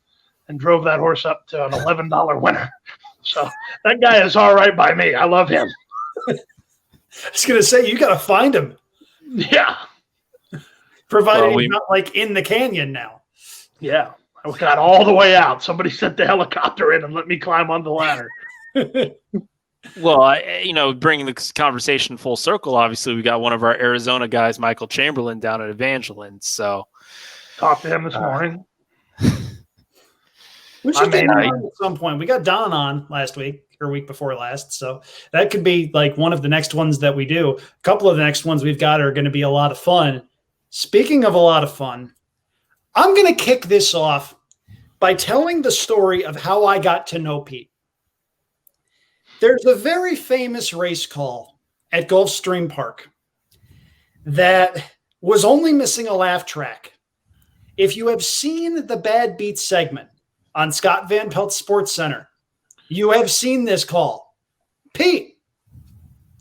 and drove that horse up to an $11 winner. So that guy is all right by me. I love him. I was going to say, you got to find him. Yeah. Provided he's not like in the canyon now. Yeah. I got all the way out. Somebody sent the helicopter in and let me climb on the ladder. Well, bringing the conversation full circle, obviously we got one of our Arizona guys, Michael Chamberlain, down at Evangeline. So talked to him this morning. We should get on at some point. We got Don on last week or week before last. So that could be like one of the next ones that we do. A couple of the next ones we've got are going to be a lot of fun. Speaking of a lot of fun, I'm going to kick this off by telling the story of how I got to know Pete. There's a very famous race call at Gulfstream Park that was only missing a laugh track. If you have seen the Bad Beats segment on Scott Van Pelt Sports Center, you have seen this call. Pete,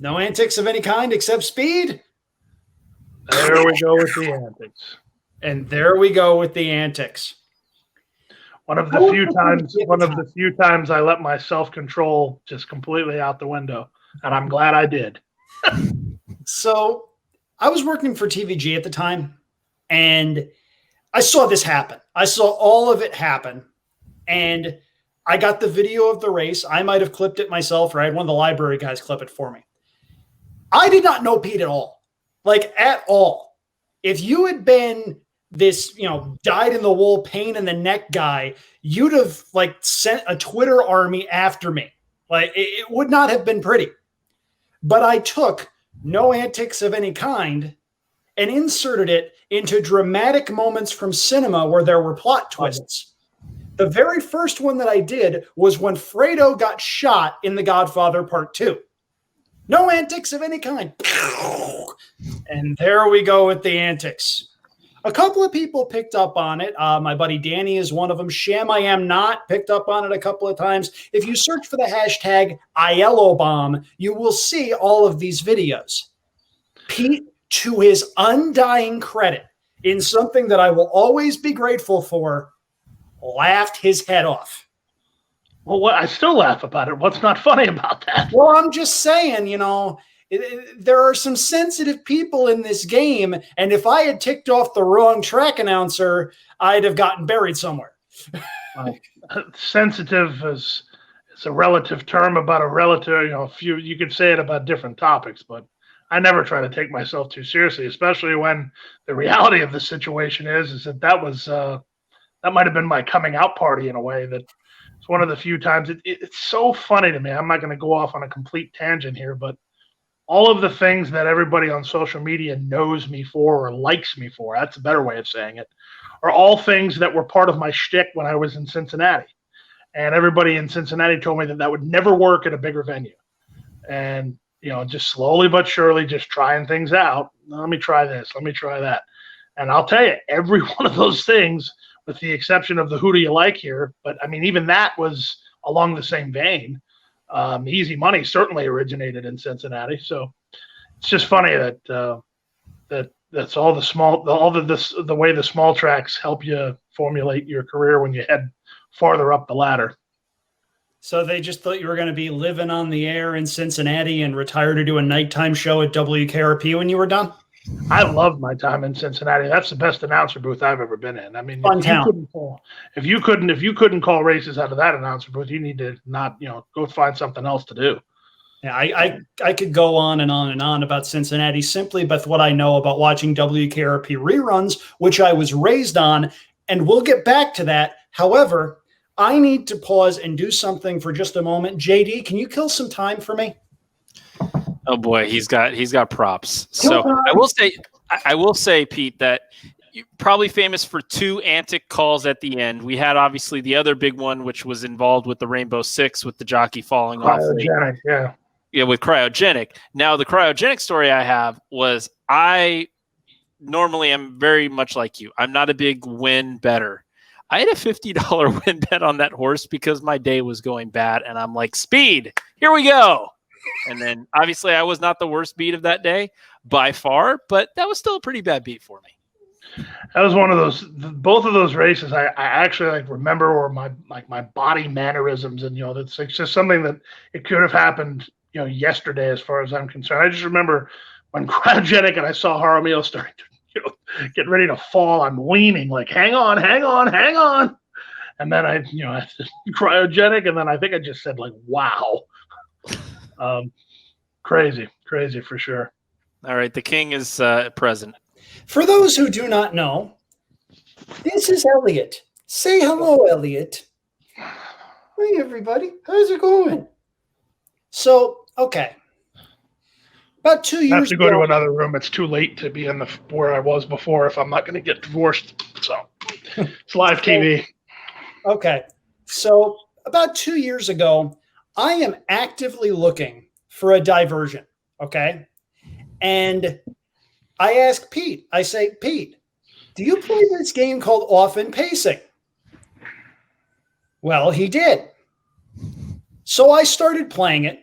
no antics of any kind except speed. There we go with the antics. And there we go with the antics. One of the few times I let my self-control just completely out the window, and I'm glad I did. So I was working for TVG at the time, and I saw this happen. I saw all of it happen, and I got the video of the race. I might have clipped it myself, or I had one of the library guys clip it for me. I did not know Pete at all, like at all. If you had been this, dyed in the wool, pain in the neck guy, you'd have like sent a Twitter army after me. Like it would not have been pretty. But I took no antics of any kind and inserted it into dramatic moments from cinema where there were plot twists. The very first one that I did was when Fredo got shot in The Godfather Part 2. No antics of any kind. And there we go with the antics. A couple of people picked up on it. My buddy Danny is one of them. Sham I Am Not picked up on it a couple of times. If you search for the hashtag Aiello Bomb, you will see all of these videos. Pete, to his undying credit, in something that I will always be grateful for, laughed his head off. Well, I still laugh about it. What's not funny about that? Well, I'm just saying, there are some sensitive people in this game, and if I had ticked off the wrong track announcer, I'd have gotten buried somewhere. Sensitive is a relative term about a relative. You could say it about different topics, but I never try to take myself too seriously, especially when the reality of the situation is that was that might have been my coming out party in a way. That it's one of the few times it's so funny to me. I'm not going to go off on a complete tangent here, but all of the things that everybody on social media knows me for or likes me for, that's a better way of saying it, are all things that were part of my shtick when I was in Cincinnati. And everybody in Cincinnati told me that would never work at a bigger venue. And, just slowly but surely just trying things out. Let me try this. Let me try that. And I'll tell you, every one of those things, with the exception of the Who Do You Like Here, but I mean, even that was along the same vein. Easy Money certainly originated in Cincinnati, so it's just funny that that's all the way the small tracks help you formulate your career when you head farther up the ladder. So they just thought you were going to be living on the air in Cincinnati and retire to do a nighttime show at WKRP when you were done? I loved my time in Cincinnati. That's the best announcer booth I've ever been in. I mean, if you couldn't call races out of that announcer booth, you need to not, go find something else to do. Yeah, I could go on and on and on about Cincinnati simply with what I know about watching WKRP reruns, which I was raised on, and we'll get back to that. However, I need to pause and do something for just a moment. JD, can you kill some time for me? Oh boy, he's got props. So I will say, Pete, that you're probably famous for two antic calls at the end. We had obviously the other big one, which was involved with the Rainbow Six with the jockey falling off. Yeah, with cryogenic. Now the cryogenic story I have was I normally am very much like you. I'm not a big win better. I had a $50 win bet on that horse because my day was going bad, and I'm like, speed, here we go. And then obviously I was not the worst beat of that day by far, but that was still a pretty bad beat for me. That was one of those, both of those races I actually remember, or my body mannerisms. And, it's just something that it could have happened, yesterday, as far as I'm concerned. I just remember when cryogenic and I saw Jaramillo starting to, get ready to fall, I'm leaning like, hang on. And then I cryogenic. And then I think I just said like, wow. Crazy for sure. All right, the king is present. For those who do not know, this is Elliot. Say hello, Elliot. Hey, everybody. How's it going? So, okay. About 2 years ago. I have to go to another room. It's too late to be in where I was before if I'm not going to get divorced. So, it's live TV. Okay. So, about 2 years ago, I am actively looking for a diversion, okay? And I ask Pete, I say, Pete, do you play this game called Off-In Pacing? Well, he did. So I started playing it.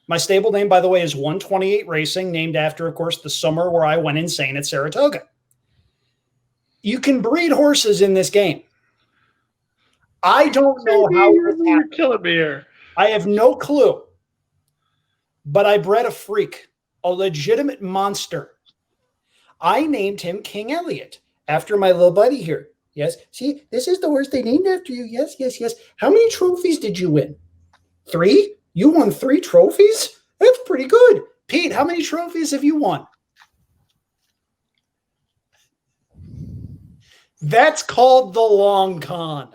My stable name, by the way, is 128 Racing, named after, of course, the summer where I went insane at Saratoga. You can breed horses in this game. I don't know how you're killing me here. I have no clue, but I bred a freak, a legitimate monster. I named him King Elliot after my little buddy here. Yes. See, this is the horse they named after you. Yes. How many trophies did you win? 3? You won 3 trophies? That's pretty good. Pete, how many trophies have you won? That's called the long con.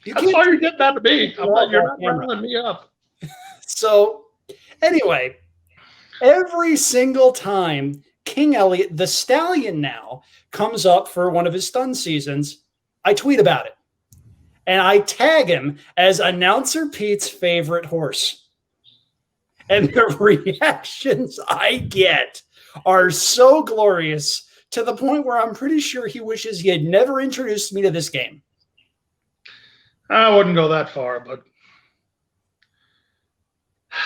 That's why you did that to me. You're not riling me up. So, anyway, every single time King Elliot, the stallion now, comes up for one of his stun seasons, I tweet about it. And I tag him as Announcer Pete's favorite horse. And the reactions I get are so glorious to the point where I'm pretty sure he wishes he had never introduced me to this game. I wouldn't go that far, but.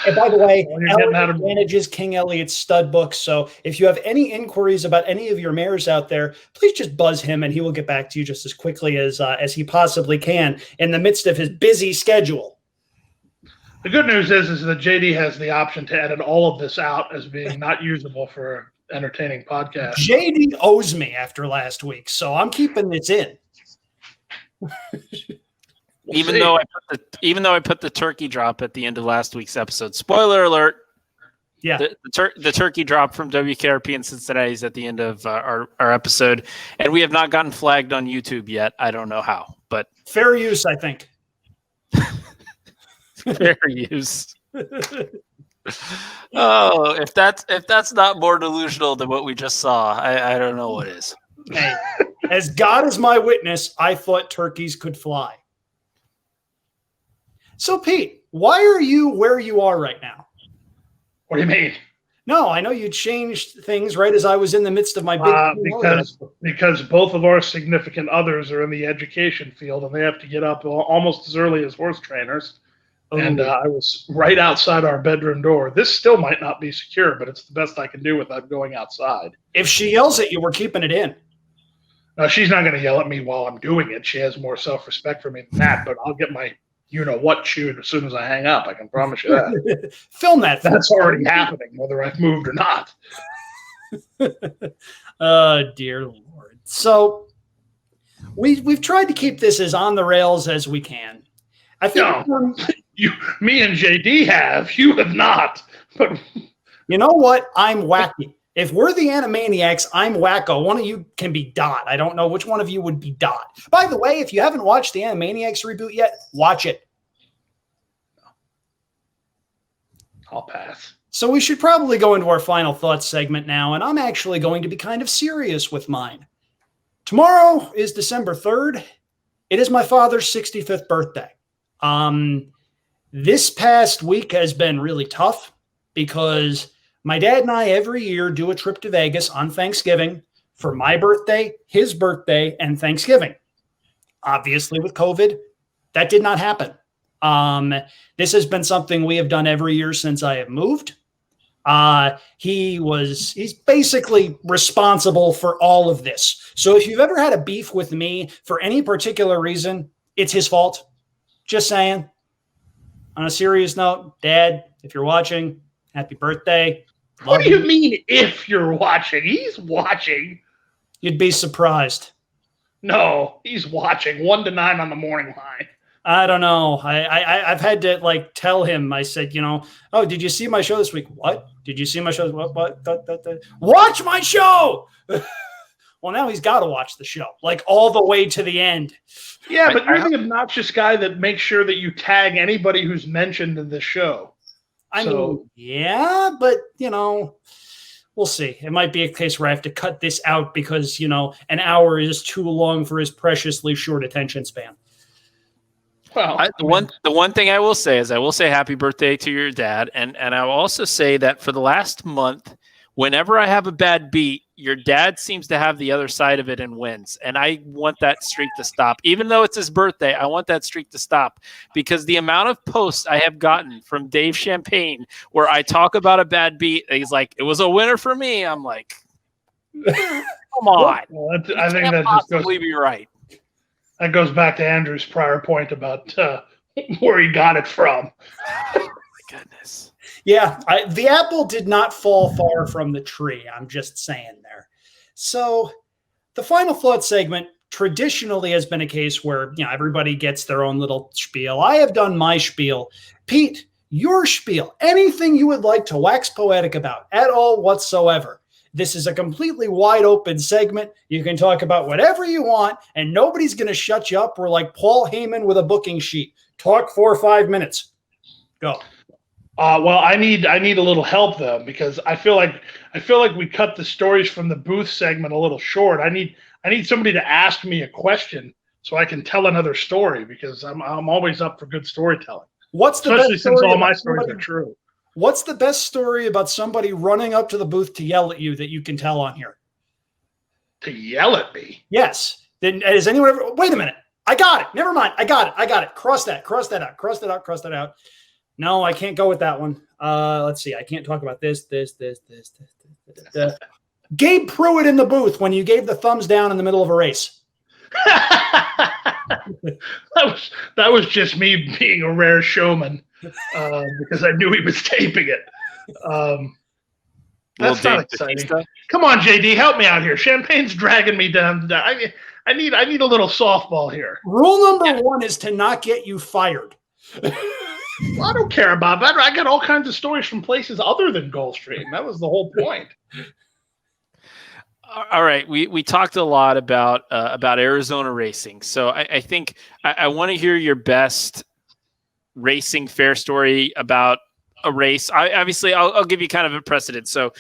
And by the way, Elliot manages King Elliot's stud book. So if you have any inquiries about any of your mares out there, please just buzz him and he will get back to you just as quickly as he possibly can in the midst of his busy schedule. The good news is that JD has the option to edit all of this out as being not usable for an entertaining podcast. JD owes me after last week, so I'm keeping this in. Even though I put the turkey drop at the end of last week's episode. Spoiler alert. Yeah. The turkey drop from WKRP in Cincinnati is at the end of our episode, and we have not gotten flagged on YouTube yet. I don't know how, but fair use, I think. Fair use. Oh, if that's not more delusional than what we just saw, I don't know what is. Hey, as God is my witness, I thought turkeys could fly. So, Pete, why are you where you are right now? What do you mean? No, I know you changed things right as I was in the midst of my big because both of our significant others are in the education field and they have to get up almost as early as horse trainers. And I was right outside our bedroom door. This still might not be secure, but it's the best I can do without going outside. If she yells at you, we're keeping it in. No, she's not going to yell at me while I'm doing it. She has more self-respect for me than that, but I'll get my you-know-what chewed as soon as I hang up. I can promise you that. Film that. That's already happening, whether I've moved or not. Oh, dear Lord. So we've tried to keep this as on the rails as we can. I think me and JD have. You have not. But you know what? I'm wacky. If we're the Animaniacs, I'm Wacko. One of you can be Dot. I don't know which one of you would be Dot. By the way, if you haven't watched the Animaniacs reboot yet, watch it. I'll pass. So we should probably go into our final thoughts segment now, and I'm actually going to be kind of serious with mine. Tomorrow is December 3rd. It is my father's 65th birthday. This past week has been really tough because my dad and I every year do a trip to Vegas on Thanksgiving for my birthday, his birthday, and Thanksgiving. Obviously, with COVID, that did not happen. This has been something we have done every year since I have moved. He's basically responsible for all of this. So if you've ever had a beef with me for any particular reason, it's his fault. Just saying. On a serious note, Dad, if you're watching, happy birthday. What do you mean if you're watching? He's watching. You'd be surprised. No, he's watching 1 to 9 on the morning line. I don't know. I've had to tell him. I said, oh, did you see my show this week? What? Did you see my show? What? Watch my show. Well, now he's got to watch the show, all the way to the end. Yeah, but you're the obnoxious guy that makes sure that you tag anybody who's mentioned in the show. I mean, yeah, but, we'll see. It might be a case where I have to cut this out because, an hour is too long for his preciously short attention span. Well, the one thing I will say is I will say happy birthday to your dad. And I will also say that for the last month, whenever I have a bad beat, your dad seems to have the other side of it and wins. And I want that streak to stop. Even though it's his birthday, I want that streak to stop because the amount of posts I have gotten from Dave Champagne where I talk about a bad beat, and he's like, it was a winner for me. I'm like, come on. Well, I think that just goes be right. That goes back to Andrew's prior point about where he got it from. Oh, my goodness. Yeah, the apple did not fall far from the tree. I'm just saying there. So the final thought segment traditionally has been a case where, everybody gets their own little spiel. I have done my spiel. Pete, your spiel, anything you would like to wax poetic about at all whatsoever. This is a completely wide open segment. You can talk about whatever you want, and nobody's going to shut you up. We're like Paul Heyman with a booking sheet. Talk 4 or 5 minutes. Go. Well, I need a little help though because I feel like we cut the stories from the booth segment a little short. I need somebody to ask me a question so I can tell another story because I'm always up for good storytelling. What's the especially best since story all my stories are true? What's the best story about somebody running up to the booth to yell at you that you can tell on here? To yell at me? Yes. Then has anyone ever? Wait a minute. I got it. Never mind. I got it. Cross that out. No, I can't go with that one. Let's see. I can't talk about this. Gabe Pruitt in the booth when you gave the thumbs down in the middle of a race. that was just me being a rare showman because I knew he was taping it. That's not exciting. Come on, JD, help me out here. Champagne's dragging me down. I need a little softball here. Rule number 1 is to not get you fired. Well, I don't care about that. I got all kinds of stories from places other than Gulfstream. That was the whole point. All right, we talked a lot about Arizona racing, so I think I want to hear your best racing fair story about a race. I'll give you kind of a precedent. So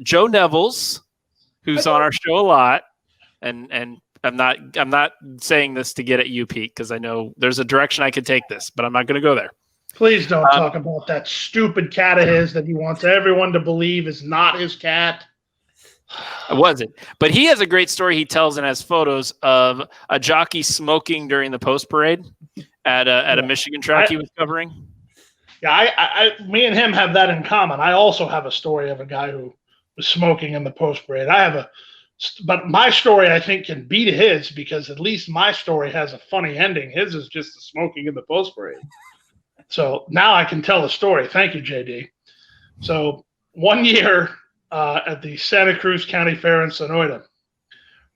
Joe Neville's, who's on our show a lot, and I'm not saying this to get at you, Pete, because I know there's a direction I could take this, but I'm not going to go there. Please don't talk about that stupid cat of his that he wants everyone to believe is not his cat. It wasn't, but he has a great story he tells and has photos of a jockey smoking during the post parade at a Michigan track he was covering. Yeah, me and him have that in common. I also have a story of a guy who was smoking in the post parade. But my story I think can beat his because at least my story has a funny ending. His is just the smoking in the post parade. So now I can tell the story. Thank you, JD. So one year. At the Santa Cruz County Fair in Sonoyta,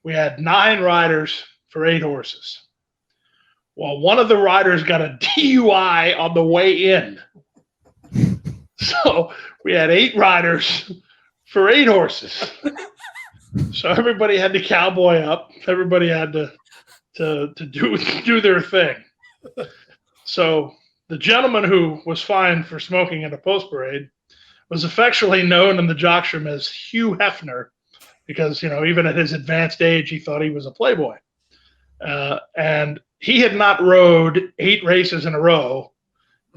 we had 9 riders for 8 horses. Well, one of the riders got a DUI on the way in. So we had 8 riders for 8 horses. So everybody had to cowboy up. Everybody had to do their thing. So the gentleman who was fined for smoking in a post parade was affectionately known in the jockstrom as Hugh Hefner because, even at his advanced age, he thought he was a playboy. And he had not rode 8 races in a row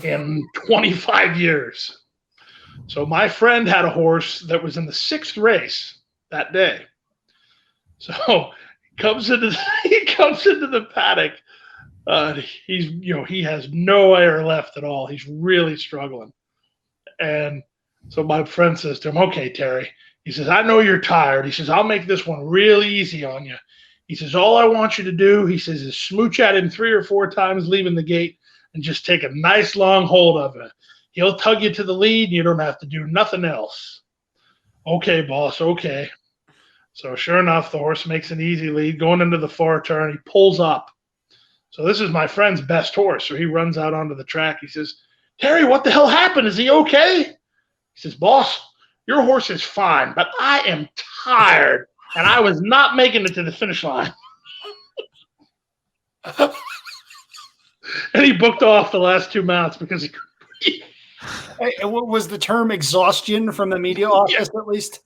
in 25 years. So my friend had a horse that was in the 6th race that day. So he comes into the paddock. He has no air left at all. He's really struggling. And so my friend says to him, "Okay, Terry," he says, "I know you're tired." He says, "I'll make this one really easy on you." He says, "All I want you to do," he says, "is smooch at him 3 or 4 times leaving the gate and just take a nice long hold of it. He'll tug you to the lead and you don't have to do nothing else." "Okay, boss, okay." So sure enough, the horse makes an easy lead going into the far turn. He pulls up. So this is my friend's best horse. So he runs out onto the track. He says, "Terry, what the hell happened? Is he okay?" He says, "Boss, your horse is fine, but I am tired, and I was not making it to the finish line." And he booked off the last 2 mounts because he couldn't. Hey, what was the term exhaustion from the media office, at least?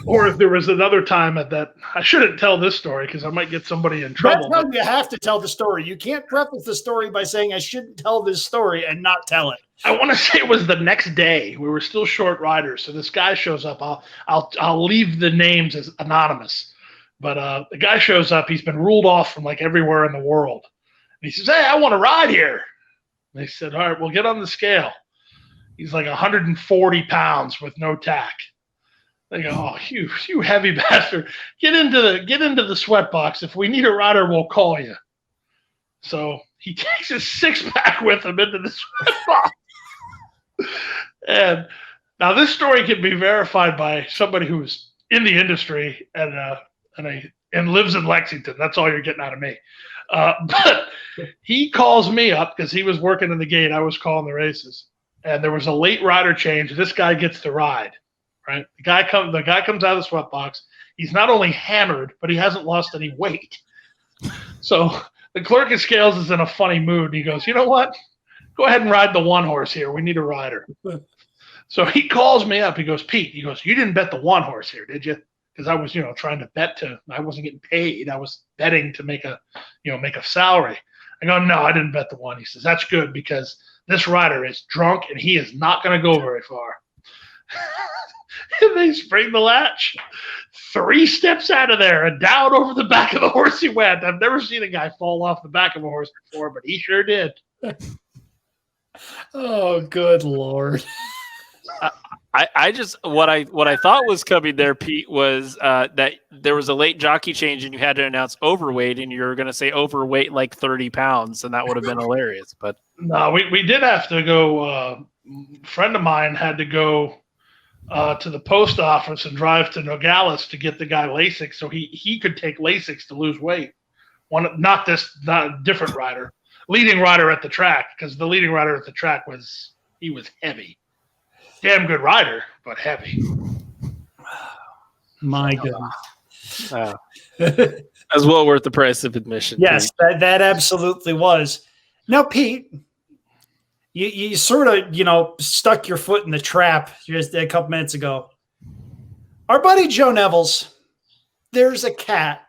Or if there was another time at that, I shouldn't tell this story because I might get somebody in trouble. That's how you have to tell the story. You can't preface the story by saying I shouldn't tell this story and not tell it. I want to say it was the next day. We were still short riders, so this guy shows up. I'll leave the names as anonymous, but the guy shows up. He's been ruled off from like everywhere in the world. And he says, "Hey, I want to ride here." And they said, "All right, we'll get on the scale." He's like 140 pounds with no tack. They go, "Oh, you heavy bastard! Get into the sweat box. If we need a rider, we'll call you." So he takes his 6-pack with him into the sweat box. And now this story can be verified by somebody who's in the industry and lives in Lexington. That's all you're getting out of me. But he calls me up because he was working in the gate. I was calling the races, and there was a late rider change. This guy gets to ride. Right, the guy comes out of the sweat box. He's not only hammered, but he hasn't lost any weight. So the clerk at scales is in a funny mood. He goes, "You know what? Go ahead and ride the 1 horse here. We need a rider." So he calls me up. He goes, "Pete," he goes, "you didn't bet the 1 horse here, did you?" Because I was, trying to bet I wasn't getting paid. I was betting to make a salary. I go, "No, I didn't bet the 1." He says, "That's good because this rider is drunk and he is not going to go very far. And they spring the latch. 3 steps out of there and down over the back of the horse he went. I've never seen a guy fall off the back of a horse before, but he sure did. Oh, good Lord. I just what I thought was coming there, Pete, was that there was a late jockey change and you had to announce overweight, and you were going to say overweight like 30 pounds, and that would have been hilarious. But no, we did have to go. A friend of mine had to go to the post office and drive to Nogales to get the guy Lasix so he could take Lasix to lose weight. Not a different rider, leading rider at the track, because the leading rider at the track was heavy. Damn good rider, but heavy. My goodness. As well worth the price of admission. Yes, that absolutely was. Now, Pete, you sort of, stuck your foot in the trap just a couple minutes ago. Our buddy Joe Neville's, there's a cat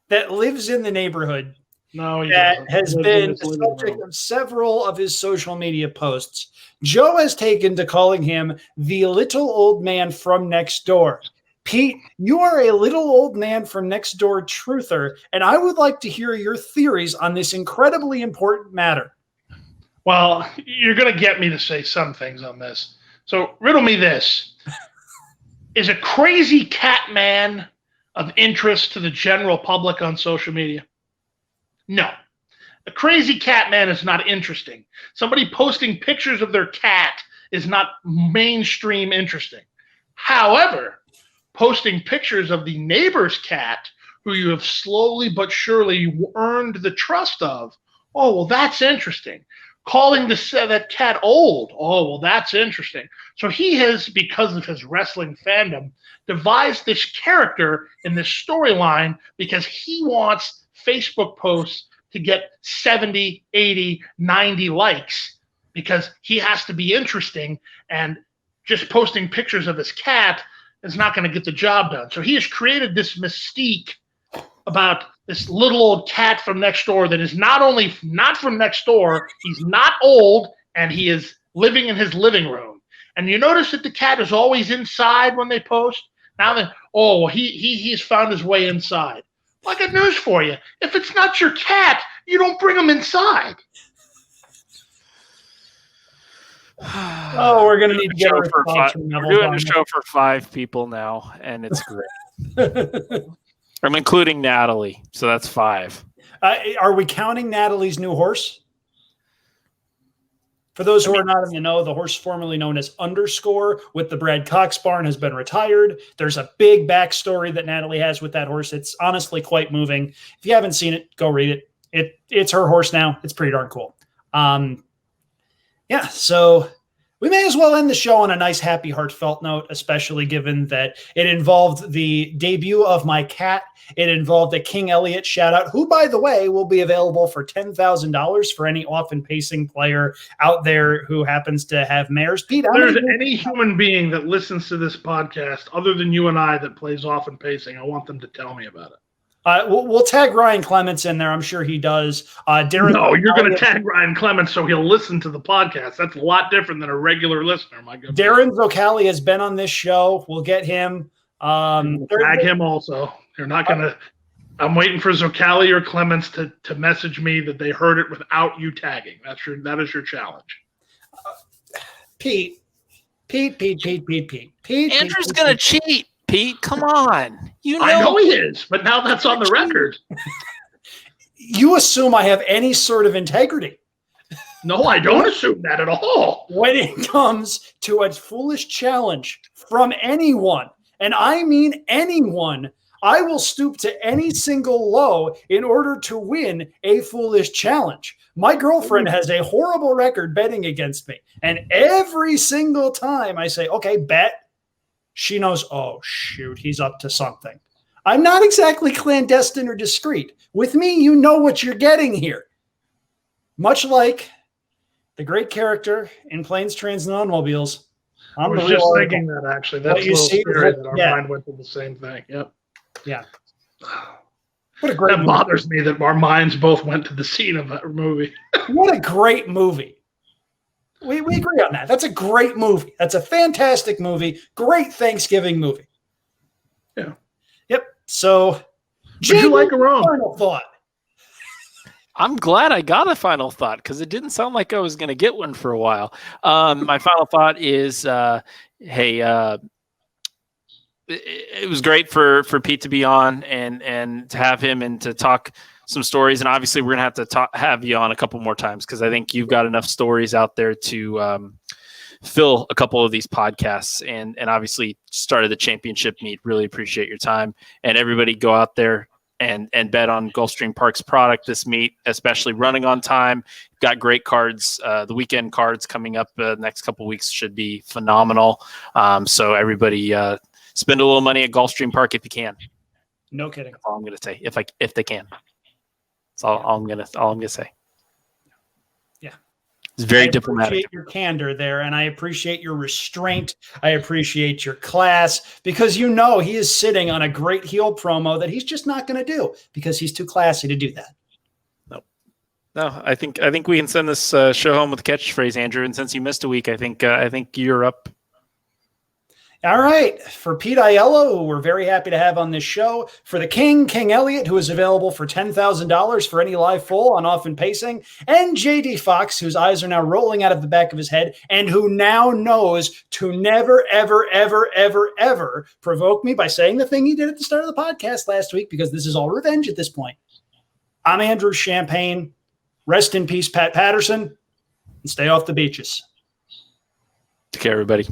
that lives in the neighborhood that has been the subject of several of his social media posts. Joe has taken to calling him the little old man from next door. Pete, you are a little old man from next door truther, and I would like to hear your theories on this incredibly important matter. Well, you're going to get me to say some things on this. So riddle me this. Is a crazy cat man of interest to the general public on social media? No. A crazy cat man is not interesting. Somebody posting pictures of their cat is not mainstream interesting. However, posting pictures of the neighbor's cat, who you have slowly but surely earned the trust of, oh, well, that's interesting. Calling that cat old, oh, well, that's interesting. So he has, because of his wrestling fandom, devised this character in this storyline because he wants Facebook posts to get 70, 80, 90 likes because he has to be interesting, and just posting pictures of his cat is not going to get the job done. So he has created this mystique about this little old cat from next door that is not only not from next door, he's not old, and he is living in his living room. And you notice that the cat is always inside when they post. Now that, oh, well, he's found his way inside. Well, I got news for you. If it's not your cat, you don't bring him inside. Oh, we're going to need to get a response from Neville. We're doing a show for 5 people now, and it's great. I'm including Natalie, so that's 5. Are we counting Natalie's new horse? For those who are not in the know, the horse formerly known as Underscore with the Brad Cox barn has been retired. There's a big backstory that Natalie has with that horse. It's honestly quite moving. If you haven't seen it, go read it. It's her horse now. It's pretty darn cool. So we may as well end the show on a nice, happy, heartfelt note, especially given that it involved the debut of my cat. It involved a King Elliott shout-out, who, by the way, will be available for $10,000 for any often pacing player out there who happens to have mares. Pete, if there's any human being that listens to this podcast other than you and I that plays often pacing, I want them to tell me about it. We'll tag Ryan Clements in there. I'm sure he does. Darren, no, you're going to tag Ryan Clements so he'll listen to the podcast. That's a lot different than a regular listener. My goodness. Darren Zocali has been on this show. We'll get him. Tag him also. You're not going to. I'm waiting for Zocali or Clements to message me that they heard it without you tagging. That is your challenge. Pete. Andrew's going to cheat. Pete, come on. I know he is, but now that's on the record. You assume I have any sort of integrity. No, I don't assume that at all. When it comes to a foolish challenge from anyone, and I mean anyone, I will stoop to any single low in order to win a foolish challenge. My girlfriend has a horrible record betting against me. And every single time I say, okay, bet, she knows, oh, shoot, he's up to something. I'm not exactly clandestine or discreet. With me, you know what you're getting here. Much like the great character in Planes, Trains, and Automobiles. I was just thinking that, actually. That's a little scary that our mind went to the same thing. Yep. Yeah. What a great movie. Bothers me that our minds both went to the scene of that movie. What a great movie. We agree on that. That's a great movie. That's a fantastic movie. Great Thanksgiving movie. Yeah. Yep. So, Would you like a rum? Final thought. I'm glad I got a final thought because it didn't sound like I was going to get one for a while. My final thought is, hey, it was great for Pete to be on and to have him and to talk some stories. And obviously, we're going to have to have you on a couple more times because I think you've got enough stories out there to fill a couple of these podcasts. And obviously, started the championship meet. Really appreciate your time. And everybody go out there and bet on Gulfstream Park's product this meet, especially running on time. Got great cards. The weekend cards coming up the next couple of weeks should be phenomenal. So everybody spend a little money at Gulfstream Park if you can. No kidding. That's all I'm going to say. If they can. That's all I'm going to say. Yeah. It's very I diplomatic. appreciate your candor there, and I appreciate your restraint. I appreciate your class because he is sitting on a great heel promo that he's just not going to do because he's too classy to do that. No, I think we can send this show home with a catchphrase, Andrew. And since you missed a week, I think you're up. All right. For Pete Aiello, who we're very happy to have on this show. For the King Elliott, who is available for $10,000 for any live full on Off and Pacing. And JD Fox, whose eyes are now rolling out of the back of his head and who now knows to never, ever, ever, ever, ever provoke me by saying the thing he did at the start of the podcast last week, because this is all revenge at this point. I'm Andrew Champagne. Rest in peace, Pat Patterson. And stay off the beaches. Take care, everybody.